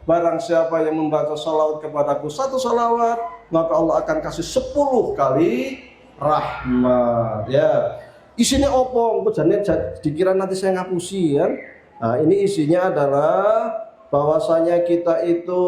Barang siapa yang membaca salawat kepadaku satu salawat, maka Allah akan kasih 10 kali rahmat. Ya, isinya opong, jangan dikira nanti saya ngapusi kan. Nah, ini isinya adalah bahwasanya kita itu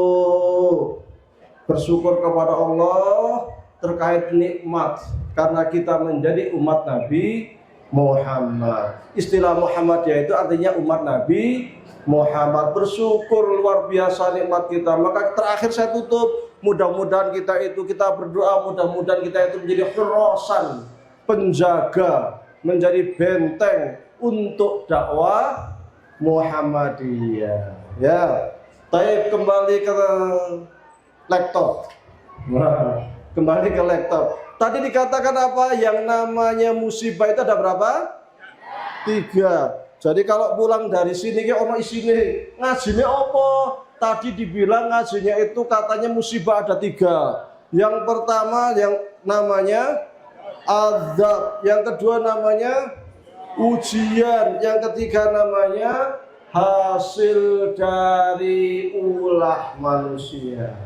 bersyukur kepada Allah terkait nikmat karena kita menjadi umat Nabi Muhammad. Istilah Muhammadiyah itu artinya umat Nabi Muhammad. Bersyukur luar biasa nikmat kita. Maka terakhir saya tutup, mudah-mudahan kita berdoa, mudah-mudahan kita itu menjadi hurasan, penjaga, menjadi benteng untuk dakwah Muhammadiyah. Ya, baik, kembali ke laptop. Nah, kembali ke laptop. Tadi dikatakan apa? Yang namanya musibah itu ada berapa? 3. Jadi kalau pulang dari sini ke ono isine ngajine apa? Tadi dibilang ngajinya itu katanya musibah ada 3. Yang pertama yang namanya azab, yang kedua namanya ujian, yang ketiga namanya hasil dari ulah manusia.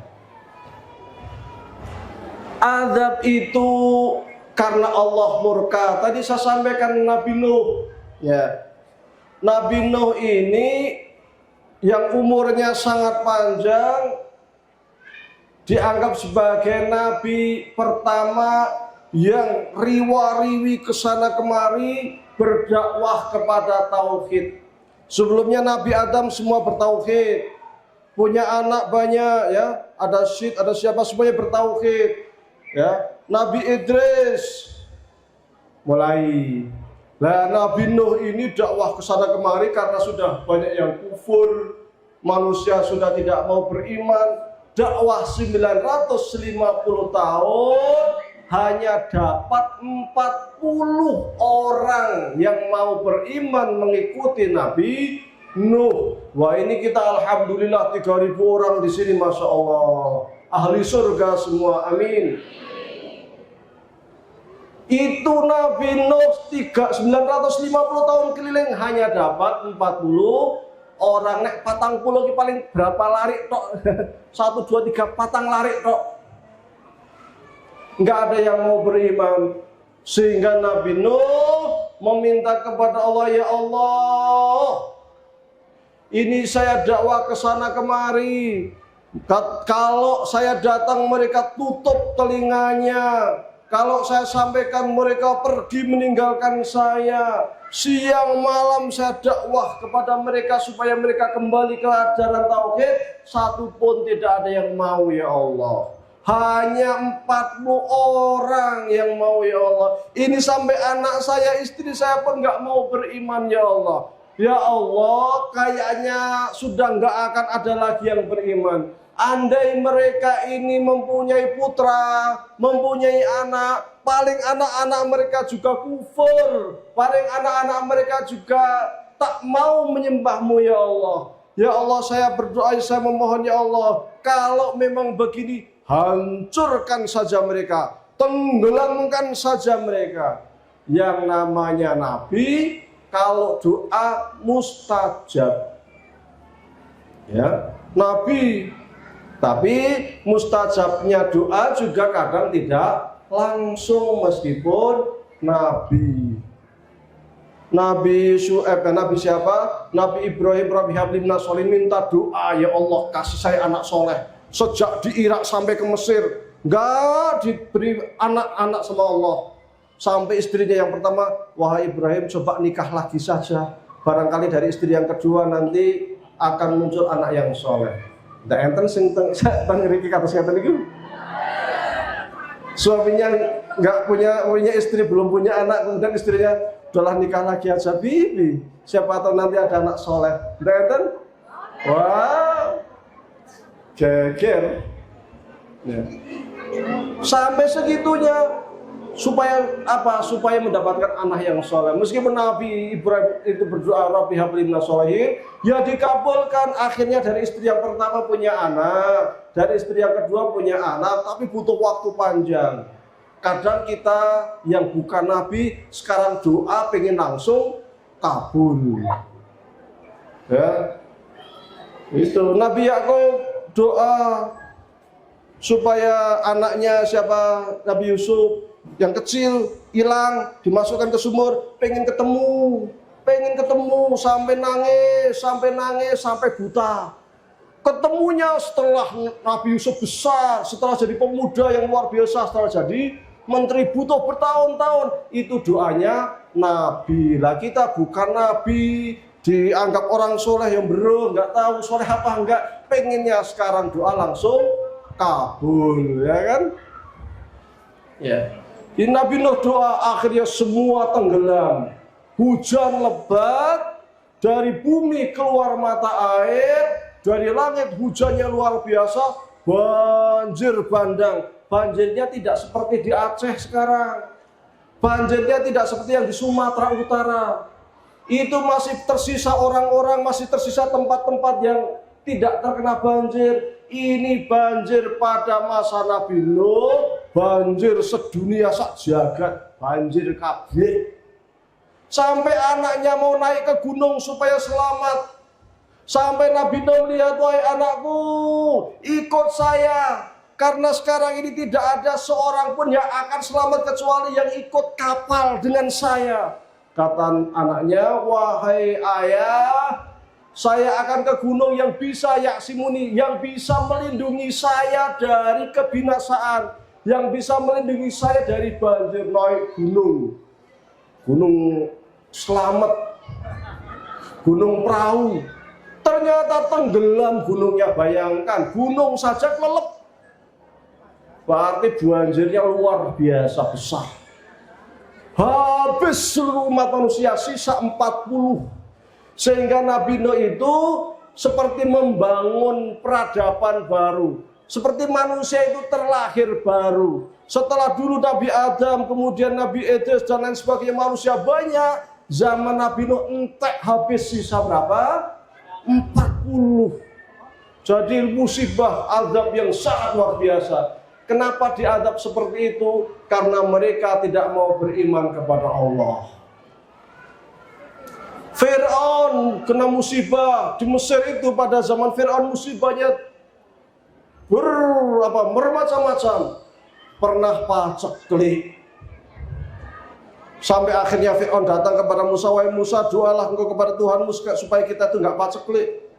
Azab itu karena Allah murka. Tadi saya sampaikan Nabi Nuh, ya. Nabi Nuh ini yang umurnya sangat panjang, dianggap sebagai nabi pertama yang riwa-riwi kesana kemari berdakwah kepada tauhid. Sebelumnya Nabi Adam semua bertauhid, punya anak banyak, ya, ada Syed, ada siapa, semuanya bertauhid, ya. Nabi Idris mulai. Nah, Nabi Nuh ini dakwah ke sana kemari karena sudah banyak yang kufur, manusia sudah tidak mau beriman. Dakwah 950 tahun hanya dapat 40 orang yang mau beriman mengikuti Nabi Nuh. Wah, ini kita alhamdulillah 3.000 orang di sini, masya Allah, ahli surga semua, amin. Itu Nabi Nuh 950 tahun keliling hanya dapat 40 orang. Nek patang pulau ki paling berapa lari tok? 1, 2, 3 patang lari tok. Enggak ada yang mau beriman. Sehingga Nabi Nuh meminta kepada Allah, ya Allah, ini saya dakwah ke sana kemari. Kalau saya datang mereka tutup telinganya. Kalau saya sampaikan mereka pergi meninggalkan saya. Siang malam saya dakwah kepada mereka supaya mereka kembali ke ajaran tauhid, satu pun tidak ada yang mau, ya Allah. Hanya 40 orang yang mau, ya Allah. Ini sampai anak saya, istri saya pun nggak mau beriman, ya Allah. Ya Allah, kayaknya sudah nggak akan ada lagi yang beriman. Andai mereka ini mempunyai putra, mempunyai anak, paling anak-anak mereka juga kufur, paling anak-anak mereka juga tak mau menyembahmu, ya Allah. Ya Allah, saya berdoa, saya memohon, ya Allah, kalau memang begini, hancurkan saja mereka, tenggelamkan saja mereka. Yang namanya Nabi, kalau doa mustajab, ya, Nabi. Tapi mustajabnya doa juga kadang tidak langsung, meskipun Nabi. Nabi Syu'aib, Nabi siapa? Nabi Ibrahim, Rabbi habli minas sholihin, minta doa, ya Allah kasih saya anak soleh. Sejak di Irak sampai ke Mesir, nggak diberi anak-anak sama Allah. Sampai istrinya yang pertama, wahai Ibrahim, coba nikah lagi saja. Barangkali dari istri yang kedua nanti akan muncul anak yang soleh. Ndak enten sing teng ngriki kados ngaten niku. Suaminya nggak punya istri, belum punya anak, kemudian istrinya udahlah nikah lagi aja bibi. Siapa tahu nanti ada anak soleh. Ndak enten? Wow. Geger. Ya. Sampai segitunya. Supaya apa? Supaya mendapatkan anak yang soleh. Meskipun Nabi Ibrahim itu berdoa Rabbi habli minas sholihin, ya dikabulkan. Akhirnya dari istri yang pertama punya anak, dari istri yang kedua punya anak, tapi butuh waktu panjang. Kadang kita yang bukan Nabi sekarang doa pengen langsung kabul. Ya, itu Nabi Yakub doa supaya anaknya siapa? Nabi Yusuf yang kecil hilang, dimasukkan ke sumur, pengen ketemu, sampai nangis, sampai buta. Ketemunya setelah Nabi Yusuf besar, setelah jadi pemuda yang luar biasa, setelah jadi menteri, butuh bertahun-tahun. Itu doanya Nabi. Lah kita bukan Nabi, dianggap orang soleh yang bro, nggak tahu soleh apa enggak, pengennya sekarang doa langsung kabul, ya kan? Ya. Di Nabi Nuh doa akhirnya semua tenggelam, hujan lebat, dari bumi keluar mata air, dari langit hujannya luar biasa, banjir bandang. Banjirnya tidak seperti di Aceh sekarang, banjirnya tidak seperti yang di Sumatera Utara. Itu masih tersisa orang-orang, masih tersisa tempat-tempat yang tidak terkena banjir. Ini banjir pada masa Nabi Nuh, banjir sedunia sak jagat, banjir kabeh. Sampai anaknya mau naik ke gunung supaya selamat. Sampai Nabi Nuh lihat, wahai anakku, ikut saya. Karena sekarang ini tidak ada seorang pun yang akan selamat kecuali yang ikut kapal dengan saya. Kata anaknya, wahai ayah, saya akan ke gunung yang bisa yaksimuni, yang bisa melindungi saya dari kebinasaan, yang bisa melindungi saya dari banjir. Naik gunung, gunung selamat, gunung perahu. Ternyata tenggelam gunungnya, bayangkan, gunung saja kelelep. Berarti banjirnya luar biasa besar. Habis seluruh umat manusia, sisa 40. Sehingga Nabi Nuh itu seperti membangun peradaban baru. Seperti manusia itu terlahir baru. Setelah dulu Nabi Adam, kemudian Nabi Idris dan lain sebagainya, manusia banyak. Zaman Nabi Nuh entek, habis sisa berapa? 40. Jadi musibah, azab yang sangat luar biasa. Kenapa diadab seperti itu? Karena mereka tidak mau beriman kepada Allah. Fir'aun kena musibah di Mesir itu, pada zaman Fir'aun musibahnya bermacam-macam. Pernah paceklik. Sampai akhirnya Fir'aun datang kepada Musa, wahai Musa, doalah engkau kepada Tuhanmu supaya kita itu nggak paceklik.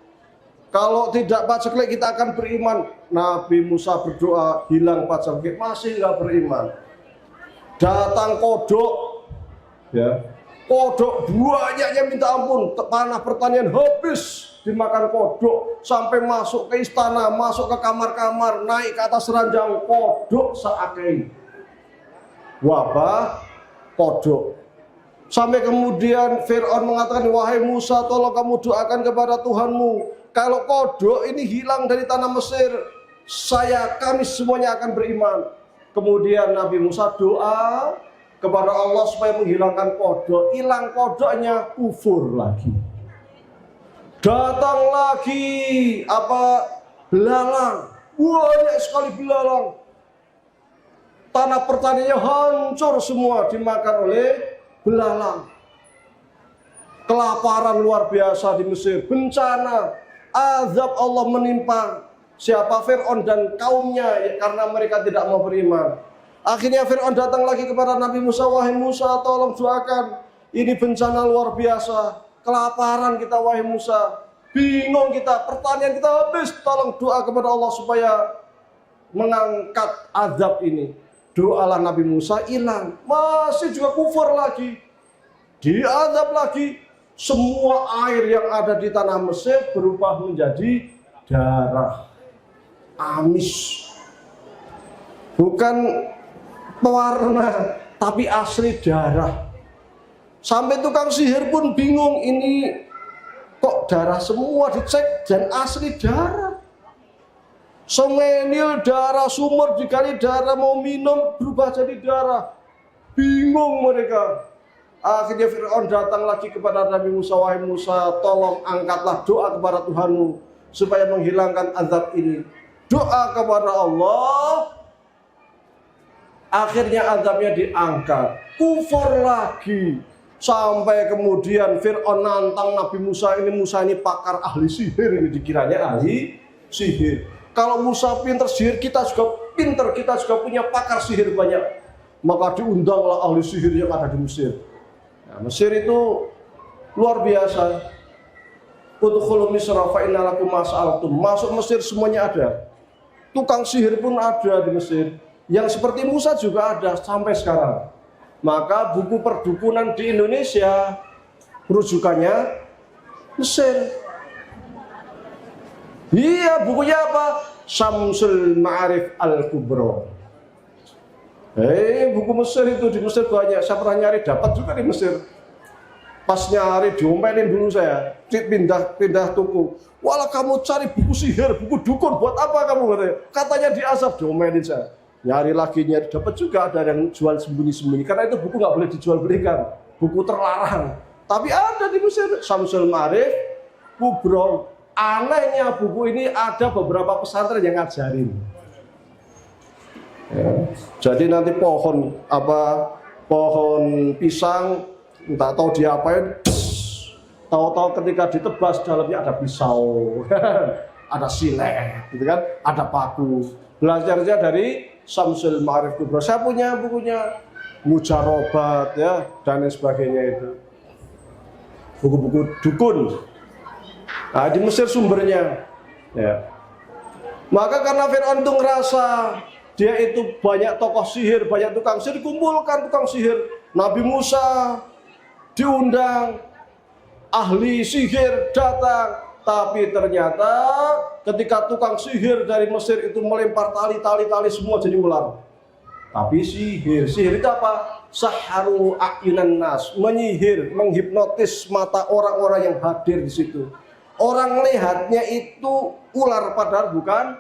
Kalau tidak paceklik kita akan beriman. Nabi Musa berdoa, hilang paceklik, masih nggak beriman. Datang kodok, ya, kodok banyaknya minta ampun, tanah pertanian habis dimakan kodok, sampai masuk ke istana, masuk ke kamar-kamar, naik ke atas ranjang, kodok seakai. Wabah kodok. Sampai kemudian Fir'aun mengatakan, wahai Musa, tolong kamu doakan kepada Tuhanmu. Kalau kodok ini hilang dari tanah Mesir, kami semuanya akan beriman. Kemudian Nabi Musa doa kepada Allah supaya menghilangkan kodok. Hilang kodoknya, kufur lagi. Datang lagi belalang. Banyak sekali belalang. Tanah pertaniannya hancur semua, dimakan oleh belalang. Kelaparan luar biasa di Mesir, bencana, azab Allah menimpa siapa? Fir'aun dan kaumnya, ya, karena mereka tidak mau beriman. Akhirnya Fir'aun datang lagi kepada Nabi Musa, wahai Musa, tolong doakan, ini bencana luar biasa, kelaparan kita wahai Musa, bingung kita, pertanian kita habis, tolong doa kepada Allah supaya mengangkat azab ini. Doalah Nabi Musa, hilang, masih juga kufur lagi, diazab lagi. Semua air yang ada di tanah Mesir berubah menjadi darah, amis, bukan pewarna tapi asli darah. Sampai tukang sihir pun bingung, ini kok darah semua, dicek dan asli darah. Sungai Nil darah, sumur digali darah, mau minum berubah jadi darah. Bingung mereka. Akhirnya Fir'aun datang lagi kepada Nabi Musa, wahai Musa, tolong angkatlah doa kepada Tuhanmu supaya menghilangkan azab ini. Doa kepada Allah, akhirnya azabnya diangkat. Kufur lagi. Sampai kemudian Fir'aun nantang Nabi Musa, ini pakar ahli sihir, ini dikiranya ahli sihir. Kalau Musa pinter sihir, kita juga pinter, kita juga punya pakar sihir banyak. Maka diundanglah ahli sihir yang ada di Mesir. Nah, Mesir itu luar biasa. Udkhulu Misra fa inna lakum ma sa'altum. Masuk Mesir semuanya ada. Tukang sihir pun ada di Mesir. Yang seperti Musa juga ada sampai sekarang. Maka buku perdukunan di Indonesia rujukannya Mesir. Iya, bukunya apa? Syamsul Ma'arif Al-Kubra. Buku Mesir itu di Mesir banyak. Saya pernah nyari, dapat juga di Mesir. Pas nyari diomelin dulu saya, pindah toko. Walah kamu cari buku sihir, buku dukun, buat apa kamu? Katanya diazab, diomelin saya. Nyari lagi, dapat juga ada yang jual sembunyi-sembunyi. Karena itu buku nggak boleh dijual belikan, buku terlarang. Tapi ada di Mesir, Syamsul Ma'arif Kubra. Anehnya buku ini ada beberapa pesantren yang ngajarin. Ya. Jadi nanti pohon pisang tak tahu diapain, tahu-tahu ketika ditebas dalamnya ada pisau, ada silet, gitu kan, ada paku. Belajarnya dari Syamsul Ma'arif Kubra. Saya punya bukunya, Mujarobat ya dan lain sebagainya itu. Buku-buku dukun. Nah, di Mesir sumbernya. Ya. Maka karena Fir'aun itu ngerasa dia itu banyak tokoh sihir, banyak tukang sihir, dikumpulkan tukang sihir. Nabi Musa diundang, ahli sihir datang. Tapi ternyata ketika tukang sihir dari Mesir itu melempar tali semua jadi ular. Tapi sihir itu apa? Saharu a'yunan nas, menyihir, menghipnotis mata orang-orang yang hadir di situ. Orang lihatnya itu ular, padahal bukan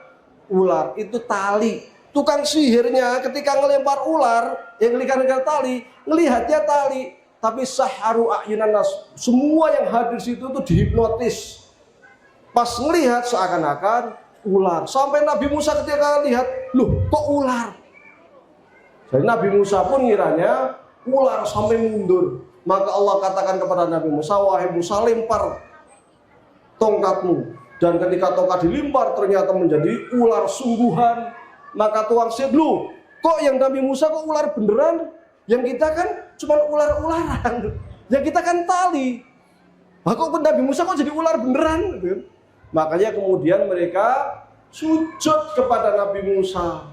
ular, itu tali. Tukang sihirnya ketika ngelempar ular, yang ngelihat tali, ngelihatnya tali. Tapi saharu a'yunan nas, semua yang hadir di situ itu dihipnotis. Pas ngelihat seakan-akan ular. Sampai Nabi Musa ketika lihat, loh kok ular? Jadi Nabi Musa pun ngiranya ular sampai mundur. Maka Allah katakan kepada Nabi Musa, wahai Musa, lempar tongkatmu. Dan ketika tongkat dilempar ternyata menjadi ular sungguhan. Maka tukang sihir, loh kok yang Nabi Musa kok ular beneran? Yang kita kan cuma ular-ularan. Yang kita kan tali. Nah, kok Nabi Musa kok jadi ular beneran? Makanya kemudian mereka sujud kepada Nabi Musa,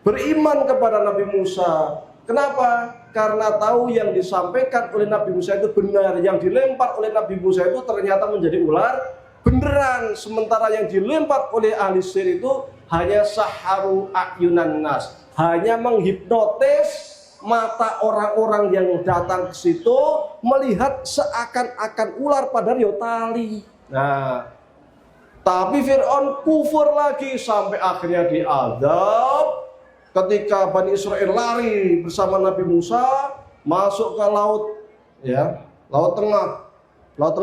beriman kepada Nabi Musa. Kenapa? Karena tahu yang disampaikan oleh Nabi Musa itu benar. Yang dilempar oleh Nabi Musa itu ternyata menjadi ular beneran. Sementara yang dilempar oleh ahli sihir itu hanya saharu a'yunan nas, hanya menghipnotis mata orang-orang yang datang ke situ, melihat seakan-akan ular padahal ya tali. Nah, tapi Fir'aun kufur lagi sampai akhirnya diazab. Ketika Bani Israel lari bersama Nabi Musa masuk ke laut, ya, laut tengah, laut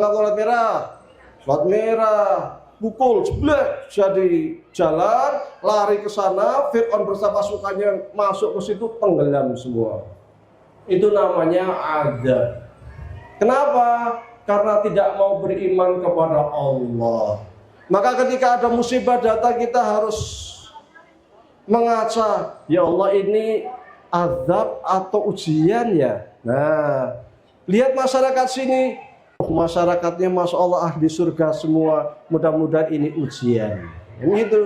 merah, pukul jeblek jadi jalan, lari ke sana. Fir'aun bersama pasukannya masuk ke situ, tenggelam semua. Itu namanya azab. Kenapa? Karena tidak mau beriman kepada Allah. Maka ketika ada musibah datang, kita harus mengaca, ya Allah ini azab atau ujian ya. Nah, lihat masyarakat sini, masyarakatnya Masya Allah ahli surga semua, mudah-mudahan ini ujian. Ini itu,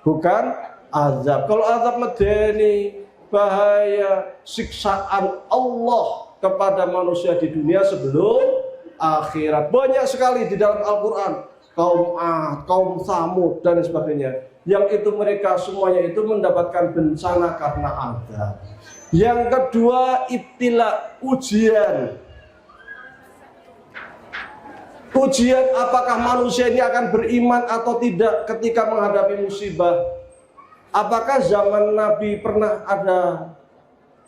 bukan azab. Kalau azab medeni, bahaya, siksaan Allah kepada manusia di dunia sebelum akhirat. Banyak sekali di dalam Al-Quran, kaum Ad, kaum Tsamud dan sebagainya. Yang itu mereka semuanya itu mendapatkan bencana karena azab. Yang kedua, ibtila, ujian. Ujian apakah manusia ini akan beriman atau tidak ketika menghadapi musibah. Apakah zaman Nabi pernah ada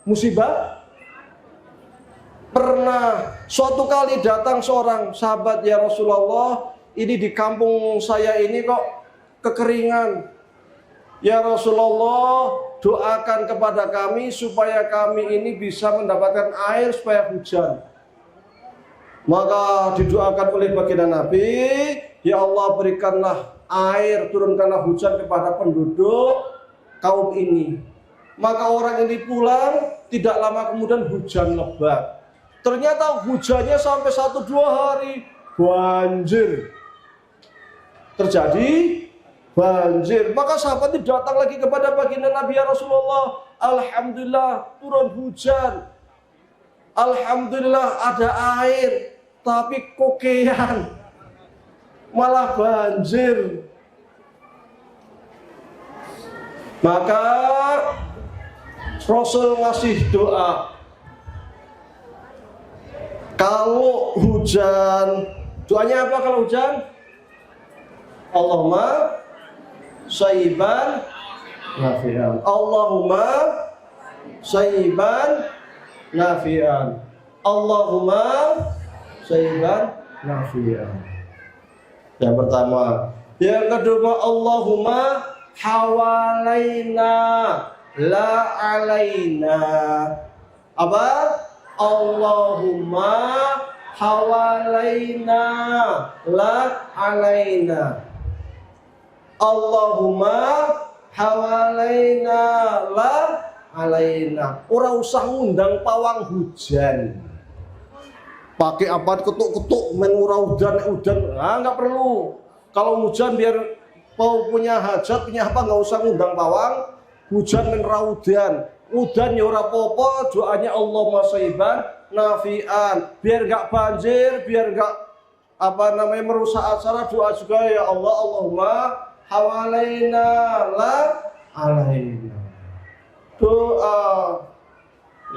musibah? Pernah. Suatu kali datang seorang sahabat, ya Rasulullah, ini di kampung saya ini kok kekeringan. Ya Rasulullah, doakan kepada kami supaya kami ini bisa mendapatkan air supaya hujan. Maka didoakan oleh baginda Nabi, ya Allah berikanlah air, turunkanlah hujan kepada penduduk kaum ini. Maka orang ini pulang, tidak lama kemudian hujan lebat. Ternyata hujannya sampai 1-2 hari, banjir. Terjadi banjir. Maka sahabat itu datang lagi kepada baginda Nabi, ya Rasulullah, alhamdulillah turun hujan, alhamdulillah ada air, tapi kokean. malah banjir. Maka Rasul ngasih doa, kalau hujan, doanya apa kalau hujan? Allahumma shayyiban nafi'an. Allahumma shayyiban nafi'an. Allahumma shayyiban nafi'an. Yang pertama. Yang kedua, Allahumma hawalaina la alaina. Apa? Allahumma hawalaina la alaina. Allahumma hawalaina la alaina. Ora usah ngundang pawang hujan. Pakai apa ketuk-ketuk men ora udan. Nggak perlu. Kalau hujan biar mau punya hajat, punya apa, nggak usah ngundang pawang hujan men raudan. Udan ya ora apa-apa, doanya Allahumma shayyiban nafi'an. Biar nggak banjir, biar nggak merusak acara, doa juga ya Allah, Allahumma hawalaina la alaina. Doa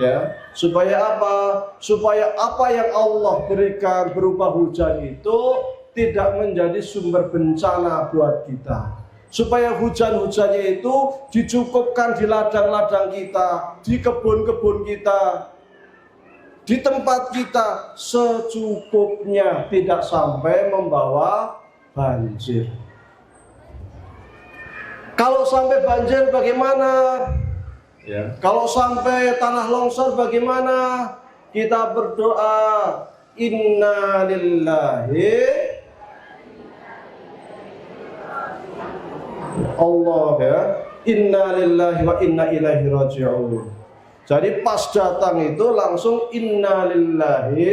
ya, supaya apa? Supaya apa yang Allah berikan berupa hujan itu tidak menjadi sumber bencana buat kita. Supaya hujan-hujannya itu dicukupkan di ladang-ladang kita, di kebun-kebun kita, di tempat kita secukupnya, tidak sampai membawa banjir. Kalau sampai banjir bagaimana? Ya. Kalau sampai tanah longsor bagaimana? Kita berdoa, inna lillahi Allah ya, inna lillahi wa inna ilaihi raji'un. Jadi pas datang itu langsung inna lillahi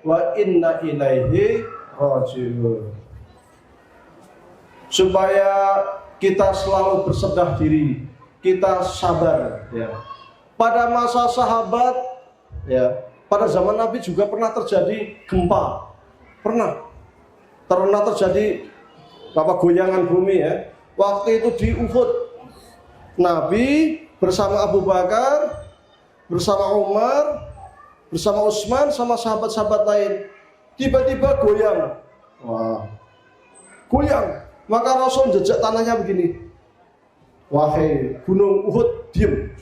wa inna ilaihi raji'un. Supaya kita selalu berserah diri, kita sabar ya. Pada masa sahabat ya, pada zaman Nabi juga pernah terjadi gempa. Pernah terjadi goyangan bumi ya. Waktu itu di Uhud, Nabi bersama Abu Bakar, bersama Umar, bersama Utsman, sama sahabat-sahabat lain, tiba-tiba goyang. Wah, goyang. Maka Rasul jejak tanahnya begini, wahai gunung Uhud, diam.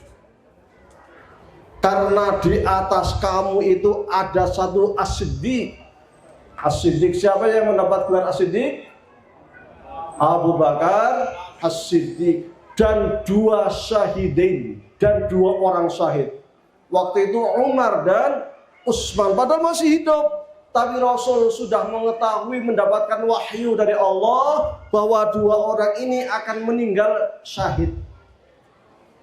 Karena di atas kamu itu ada satu as-siddiq. As-siddiq, siapa yang mendapat gelar as-siddiq? Abu Bakar As-Siddiq dan dua syahidain, dan dua orang syahid. Waktu itu Umar dan Utsman padahal masih hidup, tapi Rasul sudah mengetahui, mendapatkan wahyu dari Allah bahwa dua orang ini akan meninggal syahid.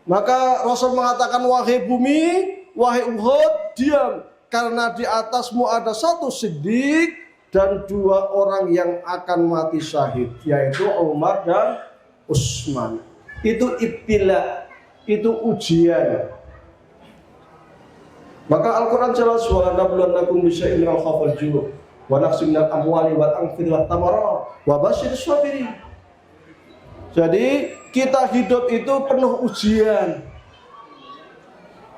Maka Rasul mengatakan, wahai bumi, wahai Uhud, diam, karena di atasmu ada satu siddiq dan dua orang yang akan mati syahid, yaitu Umar dan Utsman. Itu ibtila, itu ujian. Maka Al-Quran jelas, wa nabluwannakum bisyai'in minal khawfi wal ju' wa naqsin minal amwali wal anfusi wat thamarat wa basyirus sabirin. Jadi kita hidup itu penuh ujian.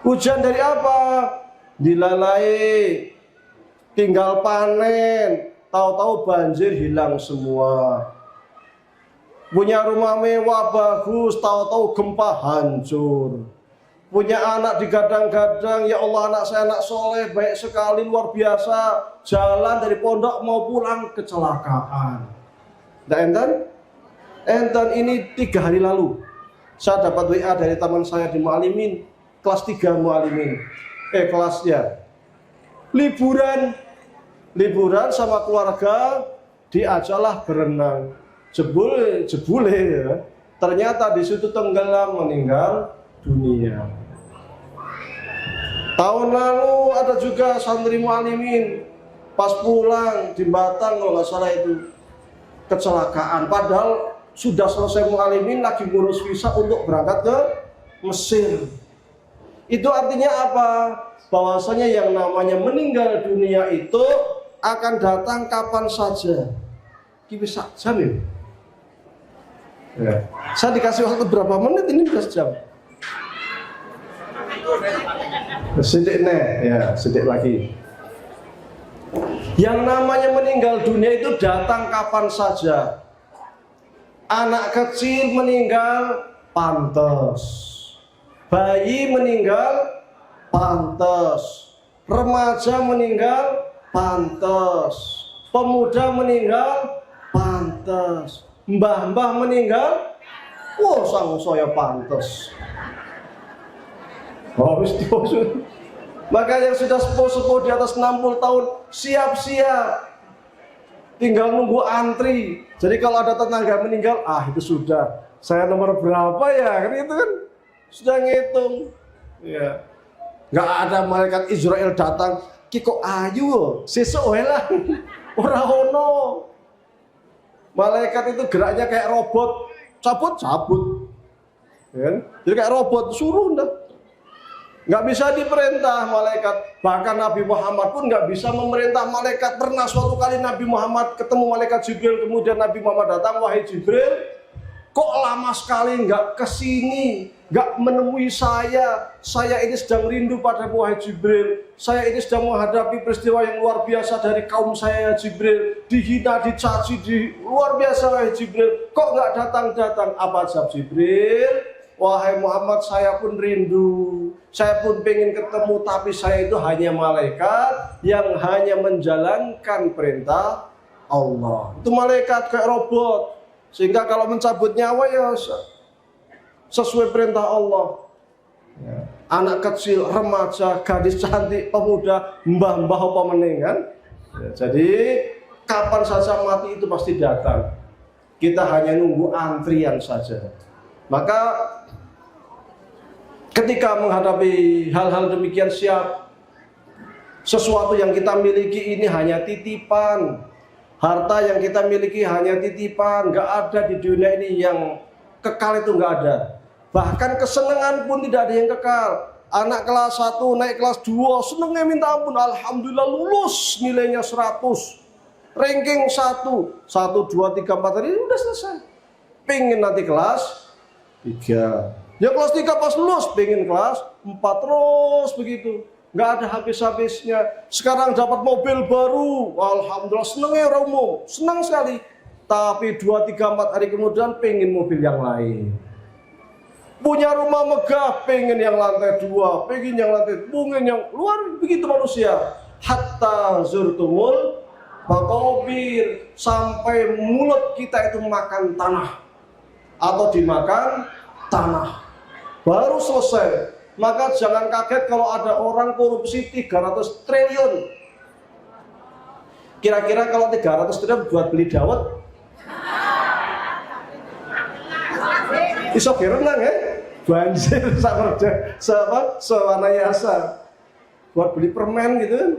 Ujian dari apa? Dilalai, tinggal panen, tahu-tahu banjir hilang semua. Punya rumah mewah bagus, tahu-tahu gempa hancur. Punya anak digadang-gadang, ya Allah anak saya anak soleh, baik sekali, luar biasa. Jalan dari pondok mau pulang, kecelakaan. Dan enten ini 3 hari lalu, saya dapat WA dari teman saya di Mu'alimin, kelas 3 Mu'alimin. Kelasnya liburan sama keluarga, diajaklah berenang, jebule ya. Ternyata di situ tenggelam, meninggal dunia. Tahun lalu ada juga santri Mu'alimin, pas pulang di Batang kalau nggak salah itu kecelakaan. Padahal sudah selesai Mu'alimin, lagi ngurus visa untuk berangkat ke Mesir. Itu artinya apa? Bahwasanya yang namanya meninggal dunia itu akan datang kapan saja. Kibis sak jam ya. Ya. Saya dikasih waktu berapa menit ini udah sejam. Sedikit ya, sedikit lagi. Yang namanya meninggal dunia itu datang kapan saja. Anak kecil meninggal pantas, bayi meninggal pantas, remaja meninggal pantas, pemuda meninggal pantas, mbah-mbah meninggal, wah sang saya pantas. Maka yang sudah sepuh-sepuh di atas 60 tahun siap-siap, tinggal nunggu antri. Jadi kalau ada tetangga meninggal, itu sudah, saya nomor berapa ya, kan itu kan sudah ngitung. Ya, nggak ada malaikat Israel datang, kiko ayu, sesuk lah, ora ono. Malaikat itu geraknya kayak robot, cabut, ya, jadi kayak robot suruh dah. Nggak bisa diperintah malaikat. Bahkan Nabi Muhammad pun nggak bisa memerintah malaikat. Pernah suatu kali Nabi Muhammad ketemu malaikat Jibril, kemudian Nabi Muhammad datang, wahai Jibril, kok lama sekali nggak kesini, nggak menemui saya. Saya ini sedang rindu pada wahai Jibril. Saya ini sedang menghadapi peristiwa yang luar biasa dari kaum saya Jibril. Dihina, dicaci, luar biasa wahai Jibril. Kok nggak datang-datang? Apa jawab Jibril? Wahai Muhammad, saya pun rindu, saya pun pengen ketemu, tapi saya itu hanya malaikat yang hanya menjalankan perintah Allah. Itu malaikat kayak robot, sehingga kalau mencabut nyawa ya sesuai perintah Allah. Ya. Anak kecil, remaja, gadis cantik, pemuda, mbah-mbah apa meneng kan? Ya, jadi kapan saja mati itu pasti datang. Kita hanya nunggu antrian saja. Maka ketika menghadapi hal-hal demikian siap. Sesuatu yang kita miliki ini hanya titipan. Harta yang kita miliki hanya titipan. Gak ada di dunia ini yang kekal, itu gak ada. Bahkan kesenangan pun tidak ada yang kekal. Anak kelas 1 naik kelas 2 senengnya minta ampun, alhamdulillah lulus nilainya 100. Ranking 1, 2, 3, 4 hari udah selesai. Pengen nanti kelas 3. Ya kelas 3 pas lulus, pengen kelas 4 terus begitu. Nggak ada habis-habisnya. Sekarang dapat mobil baru, alhamdulillah senengnya orang umum, senang sekali. Tapi 2, 3, 4 hari kemudian pengen mobil yang lain. Punya rumah megah, pengen yang lantai 2, pengen yang lantai, pengen yang luar, begitu manusia. Hatta zurtumul maqabir, sampai mulut kita itu makan tanah atau dimakan tanah. Baru selesai. Maka jangan kaget kalau ada orang korupsi 300 triliun. Kira-kira kalau 300 triliun buat beli dawet, iso renang ya? Banjir sewanayasa. Buat beli permen gitu kan.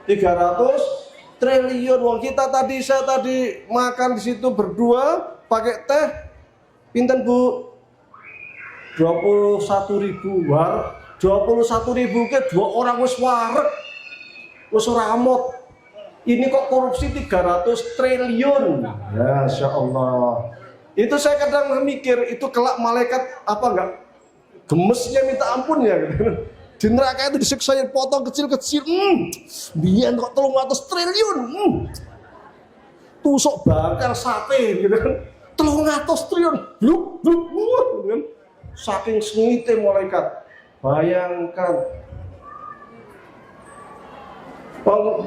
300 triliun. Wong kita tadi, saya tadi makan di situ berdua pakai teh. Pinten Bu? 21.000 war, 21.000 ke 2 orang wis warek, wis ramot. Ini kok korupsi 300 triliun. Ya, Masya Allah. Itu saya kadang mikir, itu kelak malaikat apa enggak gemesnya minta ampun ya gitu. Di neraka itu disiksa potong kecil-kecil. Biyen kok 300 triliun. Tusuk bakar sate gitu kan. 300 triliun. Bluk bluk gitu kan. Saking sengite malaikat. Bayangkan.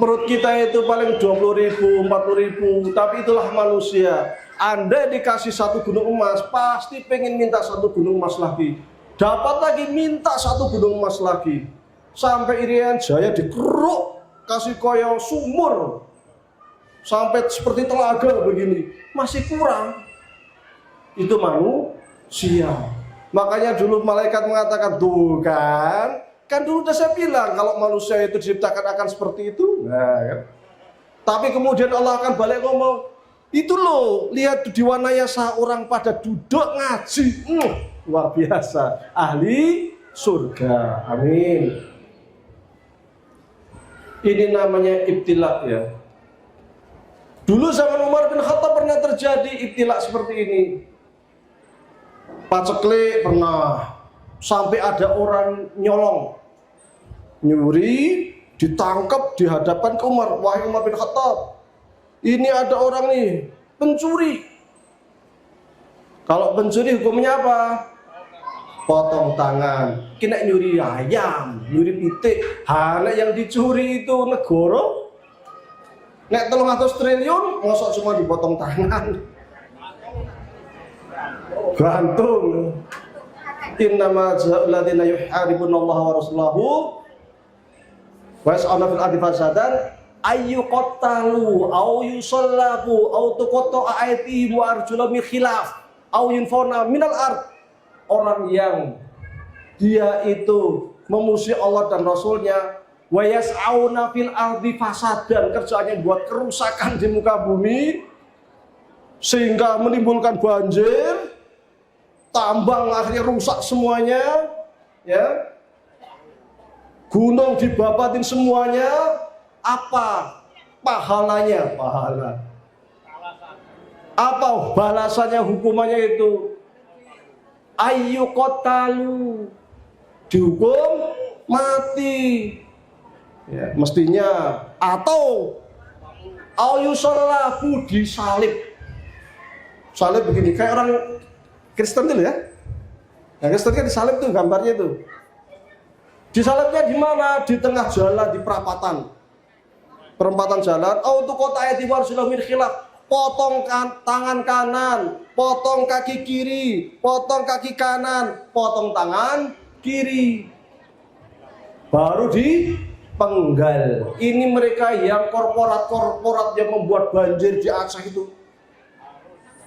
Perut kita itu paling 20.000, 40.000, tapi itulah manusia. Anda dikasih 1 gunung emas, pasti pengen minta 1 gunung emas lagi. Dapat lagi, minta 1 gunung emas lagi. Sampai Irian Jaya dikeruk, kasih koyo sumur. Sampai seperti telaga begini, masih kurang. Itu manusia. Makanya dulu malaikat mengatakan, tuh kan dulu udah saya bilang kalau manusia itu diciptakan akan seperti itu. Nah, kan? Tapi kemudian Allah akan balik ngomong, itu loh, lihat di wanayasa orang pada duduk ngaji. Luar biasa, ahli surga. Amin. Ini namanya ibtila ya. Dulu zaman Umar bin Khattab pernah terjadi ibtilak seperti ini. Paceklik pernah, sampai ada orang nyolong, nyuri, ditangkap, dihadapkan ke Umar. Wahai Umar bin Khattab, ini ada orang nih, pencuri. Kalau pencuri hukumnya apa? Potong tangan. Kena nyuri ayam, nyuri pitik. Nek yang dicuri itu negara. Nek 300 triliun, mosok cuma dipotong tangan. Gantung. Innama jazaa'ul ladzina yuharibuna Allah wa rasulahu wa yas'una fil ardi fasadan ayyuqattalu aw yusallabu aw tuqatta'a aydihim wa arjuluhum min khilaf aw yunfawna minal ard. Orang yang dia itu memusuhi Allah dan Rasulnya, wa yas'auna fil ardi fasadan, kerjaannya buat kerusakan di muka bumi sehingga menimbulkan banjir, tambang akhirnya rusak semuanya, ya. Gunung dibabatin semuanya. Apa pahalanya? Pahala. Apa balasannya, hukumannya itu? Ayyuqattalu, dihukum mati. Ya, mestinya, atau ayyusallabu, disalib. Salib begini, kayak orang Kristen dulu ya. Nah, Kristen kan disalib tuh gambarnya tuh. Disalibnya di mana? Di tengah jalan, di perempatan jalan. Untuk kota ayatiwar sudah min khilaf. Potong tangan kanan, potong kaki kiri, potong kaki kanan, potong tangan kiri. Baru dipenggal. Ini mereka yang korporat yang membuat banjir di Aceh itu.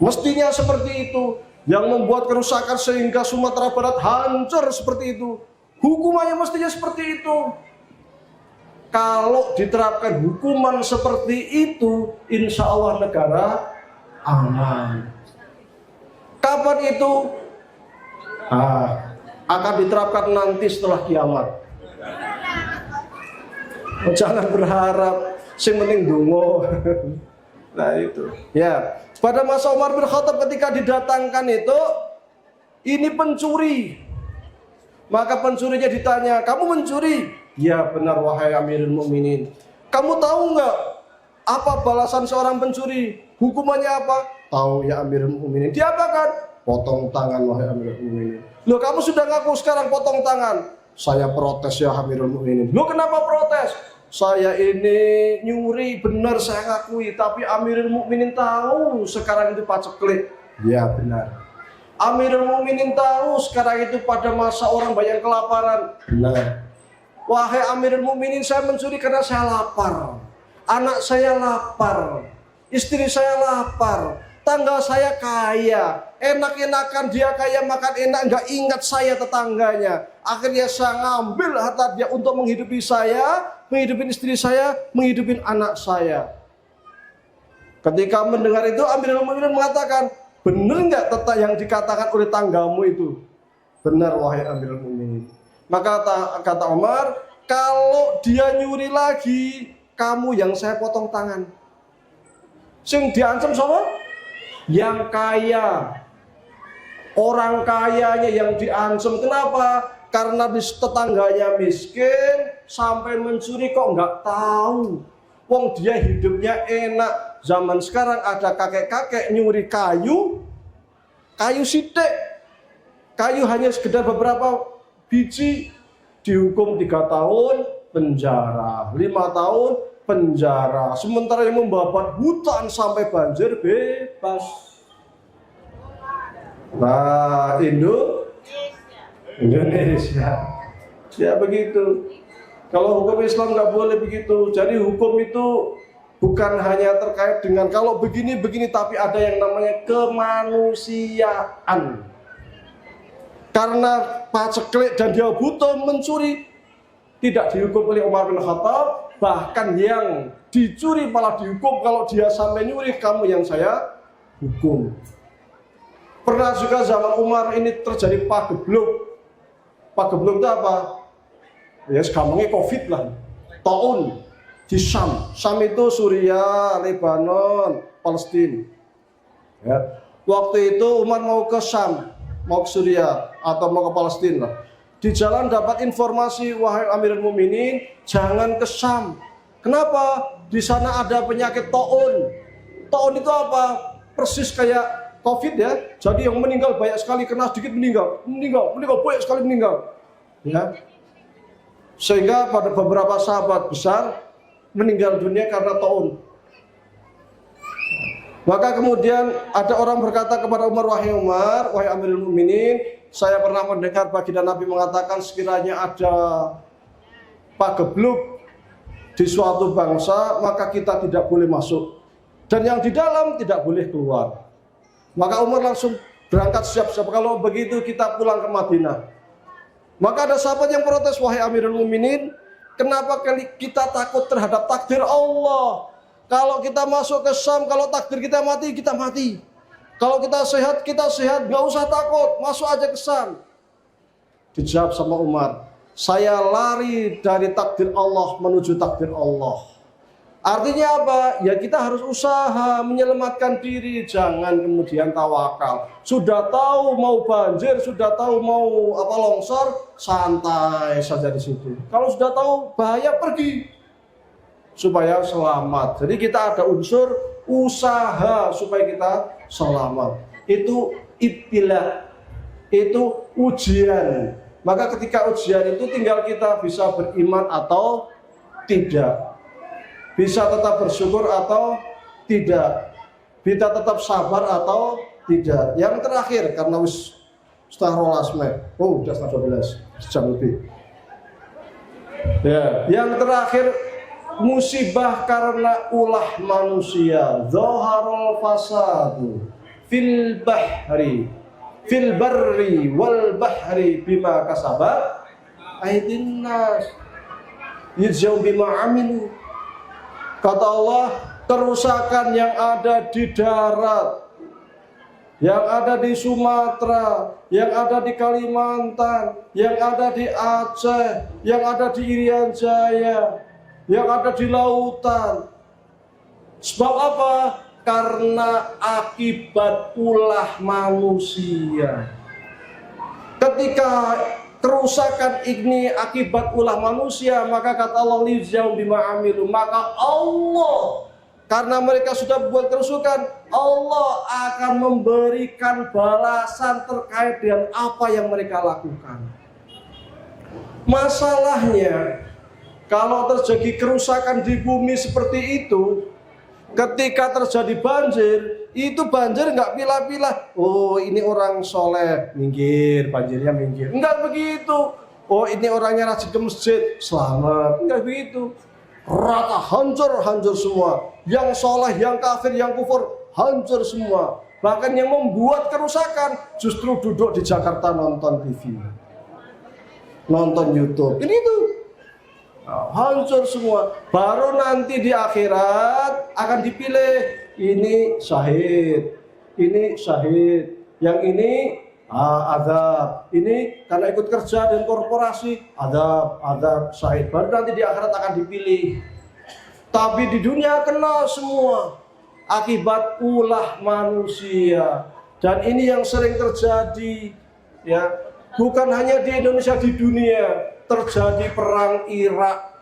Mestinya seperti itu. Yang membuat kerusakan sehingga Sumatera Barat hancur seperti itu. Hukumannya mestinya seperti itu. Kalau diterapkan hukuman seperti itu, insya Allah negara aman. Kapan itu? Akan diterapkan nanti setelah kiamat. Jangan berharap, sing penting dungo. Nah itu. Ya, pada masa Umar bin Khattab ketika didatangkan itu, ini pencuri. Maka pencurinya ditanya, kamu mencuri? Ya benar wahai Amirul Mukminin. Kamu tahu nggak apa balasan seorang pencuri? Hukumannya apa? Tahu ya Amirul Mukminin. Diapakan? Potong tangan wahai Amirul Mukminin. Loh, kamu sudah ngaku sekarang potong tangan? Saya protes ya Amirul Mukminin. Loh, kenapa protes? Saya ini nyuri, benar saya ngakui, tapi Amirul Mukminin tahu sekarang itu paceklik. Ya benar. Amirul Mukminin tahu sekarang itu pada masa orang banyak kelaparan. Benar. Wahai Amirul Mukminin, saya mencuri karena saya lapar. Anak saya lapar. Istri saya lapar. Tangga saya kaya. Enak-enakan dia kaya, makan enak, nggak ingat saya tetangganya. Akhirnya saya ngambil harta dia untuk menghidupi saya, menghidupi istri saya, menghidupi anak saya. Ketika mendengar itu, Amirul Mukminin mengatakan, benar nggak tetap yang dikatakan oleh tanggamu itu? Benar wahai Amirul Mukminin. Maka kata Umar, kalau dia nyuri lagi, kamu yang saya potong tangan. Sing diancam sama? Yang kaya. Orang kayanya yang diancam. Kenapa? Karena di tetangganya miskin, sampai mencuri kok nggak tahu. Wong dia hidupnya enak. Zaman sekarang ada kakek-kakek nyuri kayu sithik. Kayu hanya sekedar beberapa biji, dihukum 3 tahun penjara, 5 tahun penjara. Sementara yang membabat hutan sampai banjir bebas. Nah, Indonesia. Ya begitu. Kalau hukum Islam nggak boleh begitu. Jadi hukum itu bukan hanya terkait dengan kalau begini-begini, tapi ada yang namanya kemanusiaan. Karena paceklik dan dia butuh mencuri, tidak dihukum oleh Umar bin Khattab. Bahkan yang dicuri malah dihukum. Kalau dia sampai nyuri, kamu yang saya hukum. Pernah juga zaman Umar ini terjadi pagebluk. Pagebluk itu apa? Ya gampangnya COVID lah, taun. di Syam. Syam itu Suriah, Lebanon, Palestina. Ya. Waktu itu Umar mau ke Syam, mau ke Suriah atau mau ke Palestina. Di jalan dapat informasi, wahai Amirul Mukminin, jangan ke Syam. Kenapa? Di sana ada penyakit taun. Taun itu apa? Persis kayak COVID ya. Jadi yang meninggal banyak sekali, kena sedikit meninggal, banyak sekali meninggal. Ya. Sehingga pada beberapa sahabat besar meninggal dunia karena taun. Maka kemudian ada orang berkata kepada Umar, wahai Umar, wahai Amirul Mukminin, saya pernah mendengar baginda Nabi mengatakan sekiranya ada pagebluk di suatu bangsa, maka kita tidak boleh masuk. Dan yang di dalam tidak boleh keluar. Maka Umar langsung berangkat siap-siap, kalau begitu kita pulang ke Madinah. Maka ada sahabat yang protes, wahai Amirul Mukminin, kenapa kita takut terhadap takdir Allah? Kalau kita masuk ke Syam, kalau takdir kita mati, kita mati. Kalau kita sehat, nggak usah takut, masuk aja ke Syam. Dijawab sama Umar, saya lari dari takdir Allah menuju takdir Allah. Artinya apa? Ya kita harus usaha menyelamatkan diri, jangan kemudian tawakal. Sudah tahu mau banjir, sudah tahu mau longsor, santai saja di situ. Kalau sudah tahu bahaya, pergi supaya selamat. Jadi kita ada unsur usaha supaya kita selamat. Itu ibtila, itu ujian. Maka ketika ujian itu tinggal kita bisa beriman atau tidak. Bisa tetap bersyukur atau tidak. Bisa tetap sabar atau tidak. Yang terakhir, karena setengah rolas udah setengah 12 jam lebih. Ya, yang terakhir, musibah karena ulah manusia. Zaharul fasadu fil barri wal bahri bima kasabat aydin nas yujzaun bima amilu. Kata Allah, kerusakan yang ada di darat, yang ada di Sumatera, yang ada di Kalimantan, yang ada di Aceh, yang ada di Irian Jaya, yang ada di lautan. Sebab apa? Karena akibat ulah manusia. Ketika kerusakan ini akibat ulah manusia, maka kata Allah, liyujzaun bima amilu, maka Allah, karena mereka sudah buat kerusakan, Allah akan memberikan balasan terkait dengan apa yang mereka lakukan. Masalahnya, kalau terjadi kerusakan di bumi seperti itu, ketika terjadi banjir, itu banjir nggak pilah-pilah. Oh, ini orang soleh, minggir, banjirnya minggir. Enggak begitu. Oh, ini orangnya rajin ke masjid, selamat. Enggak begitu. Rata, hancur semua. Yang soleh, yang kafir, yang kufur, hancur semua. Bahkan yang membuat kerusakan justru duduk di Jakarta nonton TV, nonton YouTube. Ini tuh hancur semua. Baru nanti di akhirat akan dipilih, ini syahid, yang ini azab, ini karena ikut kerja dan korporasi, azab syahid. Baru nanti di akhirat akan dipilih. Tapi di dunia kena semua akibat ulah manusia. Dan ini yang sering terjadi, ya, bukan hanya di Indonesia, di dunia. Terjadi perang Irak,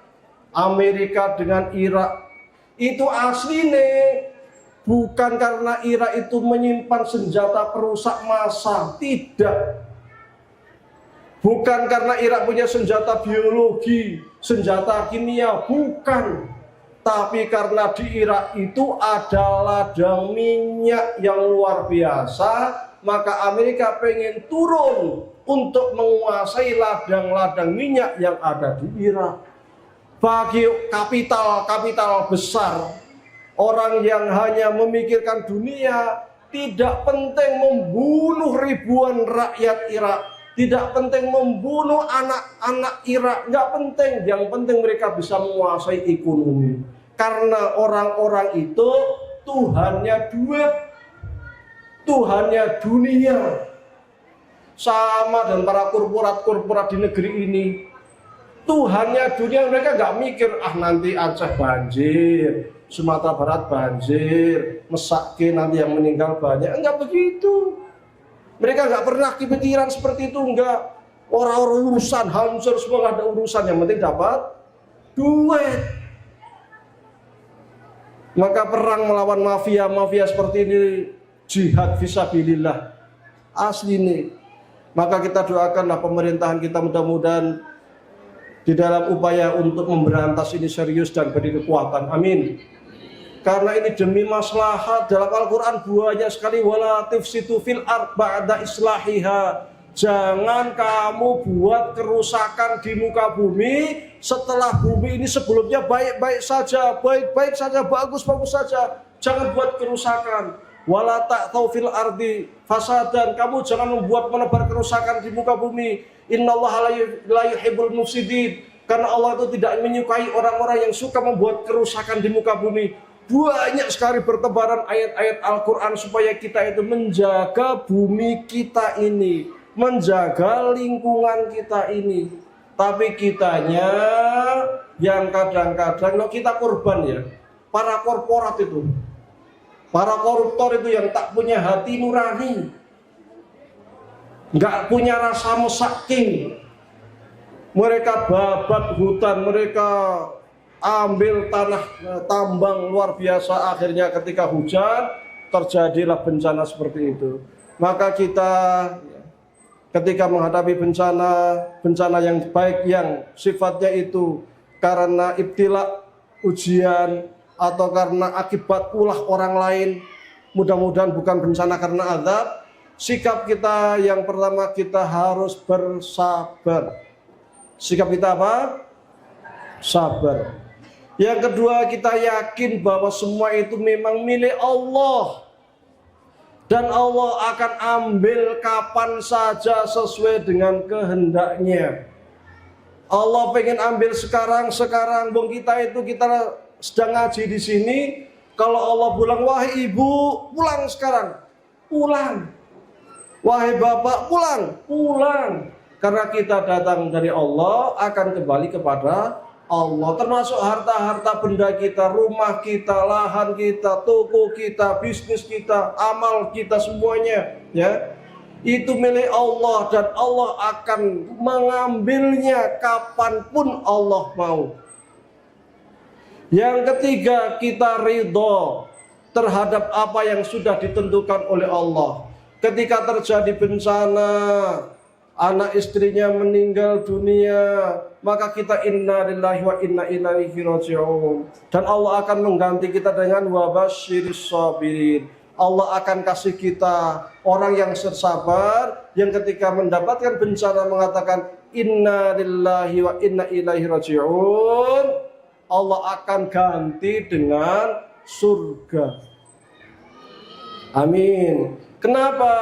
Amerika dengan Irak. Itu aslinya bukan karena Irak itu menyimpan senjata perusak massal, tidak. Bukan karena Irak punya senjata biologi, senjata kimia, bukan. Tapi karena di Irak itu ada ladang minyak yang luar biasa, maka Amerika pengen turun untuk menguasai ladang-ladang minyak yang ada di Irak. Bagi kapital besar, orang yang hanya memikirkan dunia, tidak penting membunuh ribuan rakyat Irak, tidak penting membunuh anak-anak Irak, nggak penting. Yang penting mereka bisa menguasai ekonomi. Karena orang-orang itu Tuhannya duit, Tuhannya dunia. Sama dan para korporat di negeri ini. Tuhannya dunia, mereka nggak mikir nanti Aceh banjir, Sumatera Barat banjir, Mesake nanti yang meninggal banyak. Enggak begitu. Mereka nggak pernah kepikiran seperti itu, enggak. Orang-orang urusan hancur semua, nggak ada urusan, yang penting dapat duit. Maka perang melawan mafia seperti ini jihad fisabilillah asli ini. Maka kita doakanlah pemerintahan kita mudah-mudahan di dalam upaya untuk memberantas ini serius dan beri kekuatan. Amin. Karena ini demi maslahat. Dalam Al-Quran banyak sekali wala tufsidu fil ard ba'da islahiha. Jangan kamu buat kerusakan di muka bumi setelah bumi ini sebelumnya baik-baik saja, baik-baik saja, bagus-bagus saja. Jangan buat kerusakan. Wala ta'tau fil ardi fasadan. Kamu jangan membuat menebar kerusakan di muka bumi. Innallaha la yuhibbul mufsidin. Karena Allah itu tidak menyukai orang-orang yang suka membuat kerusakan di muka bumi. Banyak sekali bertebaran ayat-ayat Al-Quran supaya kita itu menjaga bumi kita ini, menjaga lingkungan kita ini. Tapi kitanya yang kadang-kadang kita korban ya. Para korporat itu, para koruptor itu yang tak punya hati nurani, nggak punya rasa mesaking. Mereka babat hutan, mereka ambil tanah tambang luar biasa. Akhirnya ketika hujan terjadilah bencana seperti itu. Maka kita ketika menghadapi bencana yang baik yang sifatnya itu karena ibtila, ujian, atau karena akibat ulah orang lain, mudah-mudahan bukan bencana karena azab. Sikap kita yang pertama, kita harus bersabar. Sikap kita apa? Sabar. Yang kedua, kita yakin bahwa semua itu memang milik Allah. Dan Allah akan ambil kapan saja sesuai dengan kehendaknya. Allah pengen ambil sekarang. Bung kita sedang ngaji di sini. Kalau Allah bilang, wahai ibu, pulang sekarang. Pulang. Wahai bapak, pulang. Karena kita datang dari Allah, akan kembali kepada Allah. Termasuk harta-harta benda kita, rumah kita, lahan kita, toko kita, bisnis kita, amal kita, semuanya ya, itu milik Allah. Dan Allah akan mengambilnya kapanpun Allah mau. Yang ketiga, kita ridho terhadap apa yang sudah ditentukan oleh Allah. Ketika terjadi bencana, anak istrinya meninggal dunia, maka kita inna lillahi wa inna ilaihi raji'un. Dan Allah akan mengganti kita dengan wabasyiris sabirin. Allah akan kasih kita orang yang bersabar, yang ketika mendapatkan bencana mengatakan inna lillahi wa inna ilaihi raji'un. Allah akan ganti dengan surga. Amin. Kenapa?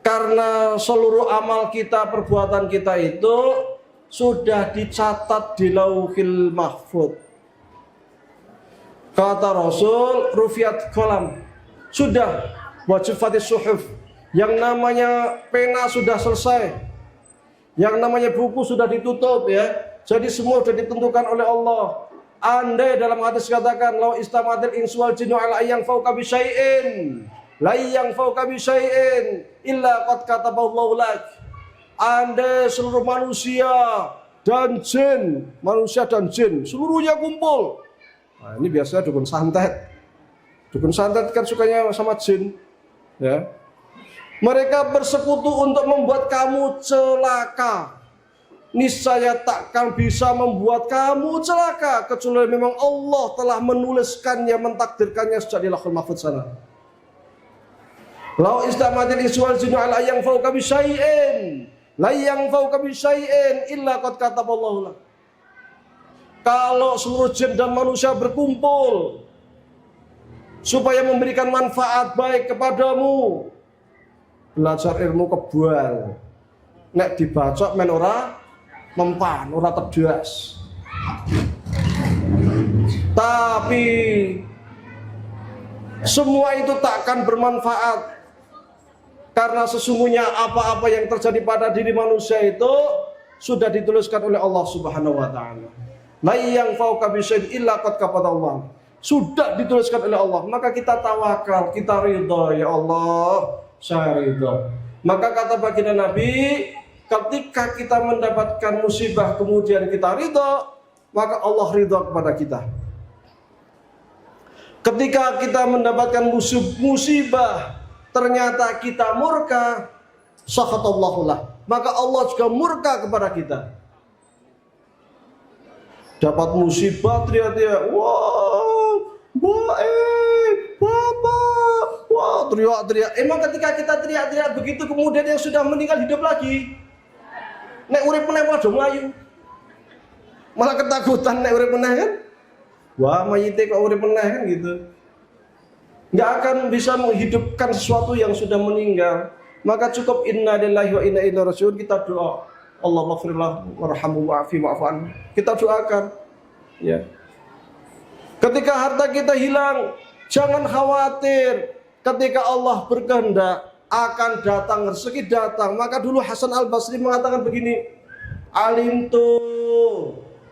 Karena seluruh amal kita, perbuatan kita itu sudah dicatat di Lauhil Mahfuz. Kata Rasul, rufiat kolam, sudah wajifatis suhuf. Yang namanya pena sudah selesai, yang namanya buku sudah ditutup ya. Jadi semua sudah ditentukan oleh Allah. Andai dalam hadis katakan, law istamatil insu wal jinnu ala ayyang fauqa bi syai'in, la yang fauqa bi syai'in illa qad kataballahu lak. Andai seluruh manusia dan jin, seluruhnya kumpul. Nah, ini biasanya dukun santet. Dukun santet kan sukanya sama jin, ya. Mereka bersekutu untuk membuat kamu celaka. Niscaya takkan bisa membuat kamu celaka kecuali memang Allah telah menuliskannya, mentakdirkannya sejak di Lauhul Mahfuz sana. Lau istamatil insu wal jinnu ala yang fauqa bi syai'in, la yang fauqa bi syai'in illa qad kataballahu lak. Kalau seluruh jin dan manusia berkumpul supaya memberikan manfaat baik kepadamu, belajar ilmu kebal, nek dibacok men ora mempan, ora terdas. Tapi semua itu takkan bermanfaat, karena sesungguhnya apa-apa yang terjadi pada diri manusia itu sudah dituliskan oleh Allah Subhanahu wa taala. La yanfa'uka bisyai'in illa qad katabahullah. Sudah dituliskan oleh Allah, maka kita tawakal, kita ridha, ya Allah, saya ridha. Maka kata baginda Nabi, ketika kita mendapatkan musibah kemudian kita ridha, maka Allah ridha kepada kita. Ketika kita mendapatkan musibah ternyata kita murka, sakhatallahu lah, maka Allah juga murka kepada kita. Dapat musibah teriak-teriak, wah, bapak, wah, teriak-teriak. Emang ketika kita teriak-teriak begitu kemudian yang sudah meninggal hidup lagi? Nek urip meneh padha mlayu. Malah ketakutan nek urip meneh kan? Wah, mayite kok urip meneh kan gitu. Nggak akan bisa menghidupkan sesuatu yang sudah meninggal. Maka cukup inna lillahi wa inna ilaihi raji'un, kita doa. Allah maghfirlah warhamhu wa'afi wa'afan. Kita doakan. Ya. Ketika harta kita hilang, jangan khawatir. Ketika Allah berkehendak akan datang, rezeki datang. Maka dulu Hasan Al-Basri mengatakan begini, alimtu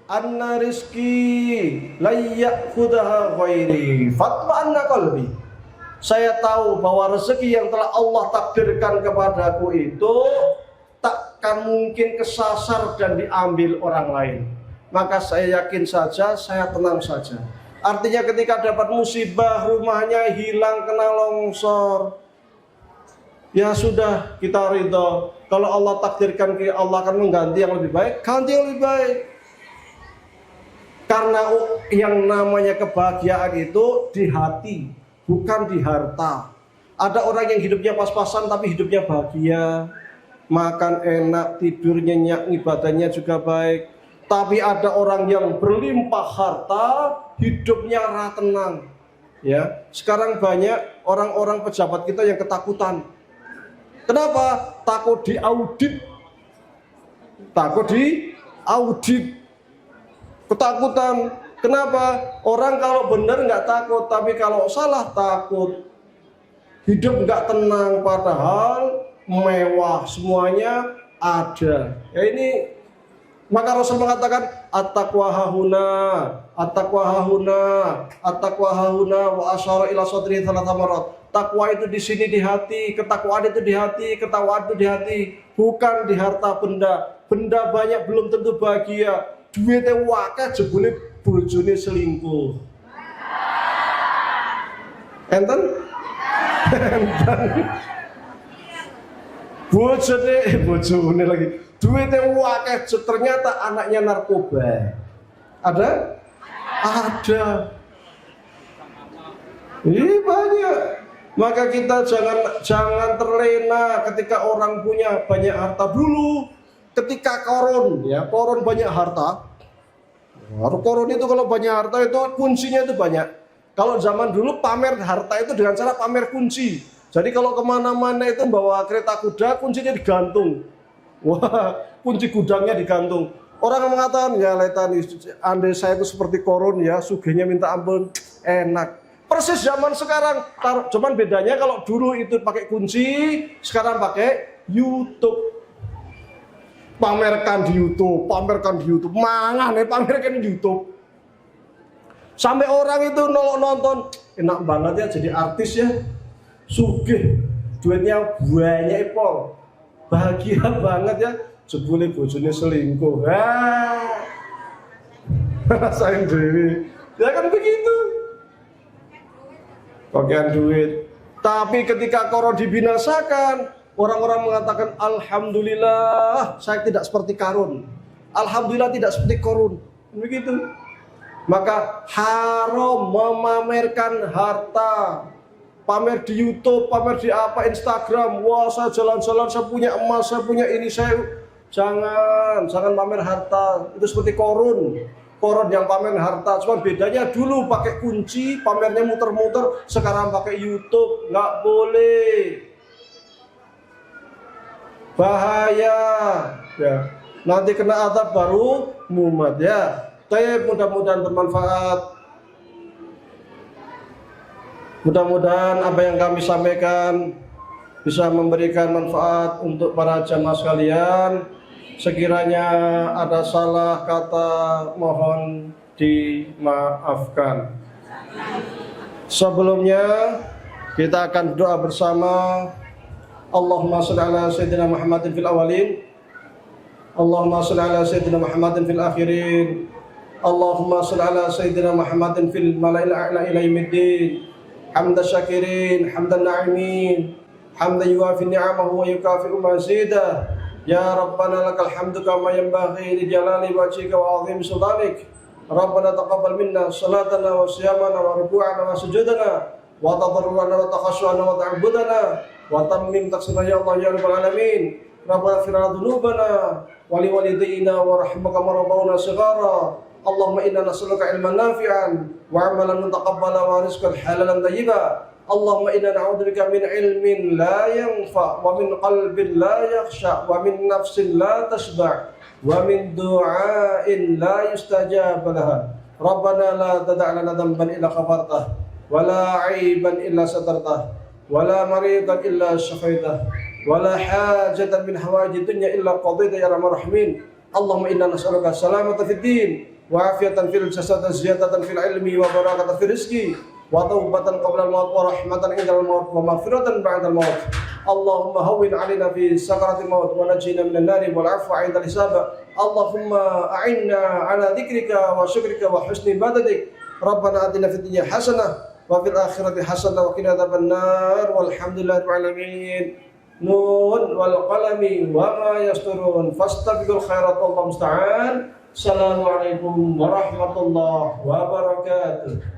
anna rizki layyakhudha ghairi fatma'anna qalbi. Saya tahu bahwa rezeki yang telah Allah takdirkan kepadaku itu takkan mungkin kesasar dan diambil orang lain. Maka saya yakin saja, saya tenang saja. Artinya ketika dapat musibah, rumahnya hilang kena longsor, ya sudah, kita ridho. Kalau Allah takdirkan, Allah akan mengganti yang lebih baik, ganti yang lebih baik. Karena yang namanya kebahagiaan itu di hati, bukan di harta. Ada orang yang hidupnya pas-pasan tapi hidupnya bahagia, makan enak, tidur nyenyak, ibadahnya juga baik. Tapi ada orang yang berlimpah harta, hidupnya tenang. Ya, sekarang banyak orang-orang pejabat kita yang ketakutan. Kenapa? Takut diaudit. Takut diaudit. Ketakutan. Kenapa? Orang kalau benar nggak takut, tapi kalau salah takut. Hidup nggak tenang, padahal mewah, semuanya ada. Ya ini, maka Rasul mengatakan at-taqwa hahuna, at-taqwa hahuna, at-taqwa hahuna, wa asyara ila sadri thalatha marat. Takwa itu di sini di hati, ketakwaan itu di hati, ketakwaan itu di hati, bukan di harta benda. Benda banyak belum tentu bahagia. Duitnya wakah jebule bojone selingkuh. Enten? Bojone lagi. Duitnya wakah ternyata anaknya narkoba. Ada? Ada. Ini banyak. Maka kita jangan terlena ketika orang punya banyak harta dulu. Ketika koron banyak harta. Koron itu kalau banyak harta itu kuncinya itu banyak. Kalau zaman dulu pamer harta itu dengan cara pamer kunci. Jadi kalau kemana-mana itu bawa kereta kuda, kuncinya digantung. Wah, kunci gudangnya digantung. Orang mengatakan, ya letan, andai saya itu seperti koron ya, sugihnya minta ampun, enak. Persis zaman sekarang, cuman bedanya kalau dulu itu pakai kunci, sekarang pakai YouTube. Pamerkan di YouTube, mangan pamerkan di YouTube. Sampai orang itu nonton, enak banget ya jadi artis ya, sugih, duitnya banyak pol, bahagia banget ya, jebule bojone selingkuh. Rasain dewi, ya kan begitu. Pakean duit. Tapi ketika koron dibinasakan, orang-orang mengatakan alhamdulillah saya tidak seperti Karun. Alhamdulillah tidak seperti Korun. Begitu. Maka haram memamerkan harta. Pamer di YouTube, pamer di apa, Instagram. Wah, saya jalan-jalan, saya punya emas, saya punya ini, saya jangan pamer harta. Itu seperti Korun. Korun yang pamer harta, cuma bedanya dulu pakai kunci, pamernya muter-muter, sekarang pakai YouTube, nggak boleh. Bahaya ya, nanti kena azab baru mumat ya. Tapi mudah-mudahan bermanfaat. Mudah-mudahan apa yang kami sampaikan bisa memberikan manfaat untuk para jamaah sekalian. Sekiranya ada salah kata mohon dimaafkan. Sebelumnya kita akan doa bersama. Allahumma shalli ala sayyidina Muhammadin fil awalin, Allahumma shalli ala sayyidina Muhammadin fil akhirin, Allahumma shalli ala sayyidina Muhammadin fil mala'il a'la ila yaumiddin. Hamdan syakirin, hamdan na'imin, hamdan yuwafi ni'amahu wa yukafi'u mazidah. Ya Rabbana lakal hamdu kama yanbaghi li jalali wajhika wa 'azimi sultanik. Rabbana taqabbal minna salatana wa siyamana wa ruku'ana wa sujudana wa tadarruana wa takhashu'ana wa ta'abbudana wa tammim taqsirana ya Allah ya rabbal alamin. Rabbana fir lana dhunubana wa li walidayna wa rahmaka rabbana shighara. Allahumma inna nas'aluka ilman nafi'an wa 'amalan mutaqabbala wa rizqan halalan thayyiban. Allahumma inna na'udzubika min ilmin la yanfa wa min qalbin la yakhsha wa min nafsin la tashba' wa min du'ain la yustajab laha. Rabbana la tada' lana dhanban illa ghafartah wa la 'aiban illa satartah wa la maridan illa shafaitah wa la hajatan min hawaiji dunya illa qadaita ya arhamar rahimin. Allahumma inna nas'aluka salamatan fid din wa afiyatan fil jasad wa ziyadatan fil ilmi wa barakatan fil rizqi wa taubatan qabla al-maut wa rahmatan indal maut wa maghfiratan ba'da al-maut. Allahumma hawwin 'alaina fi sakaratil maut wa najjina minan nari wal 'afwa 'inda al-hisab. Allahumma a'inna 'ala dzikrika wa syukrika wa husni ibadatik. Rabbana atina fid dunya hasanah wa fil akhirati hasanah wa qina adzabannar. Walhamdulillahi rabbil alamin. Nun wal qalami wa ma yasturun fastabiqul khairat wallahu musta'an. Assalamualaikum warahmatullahi wabarakatuh.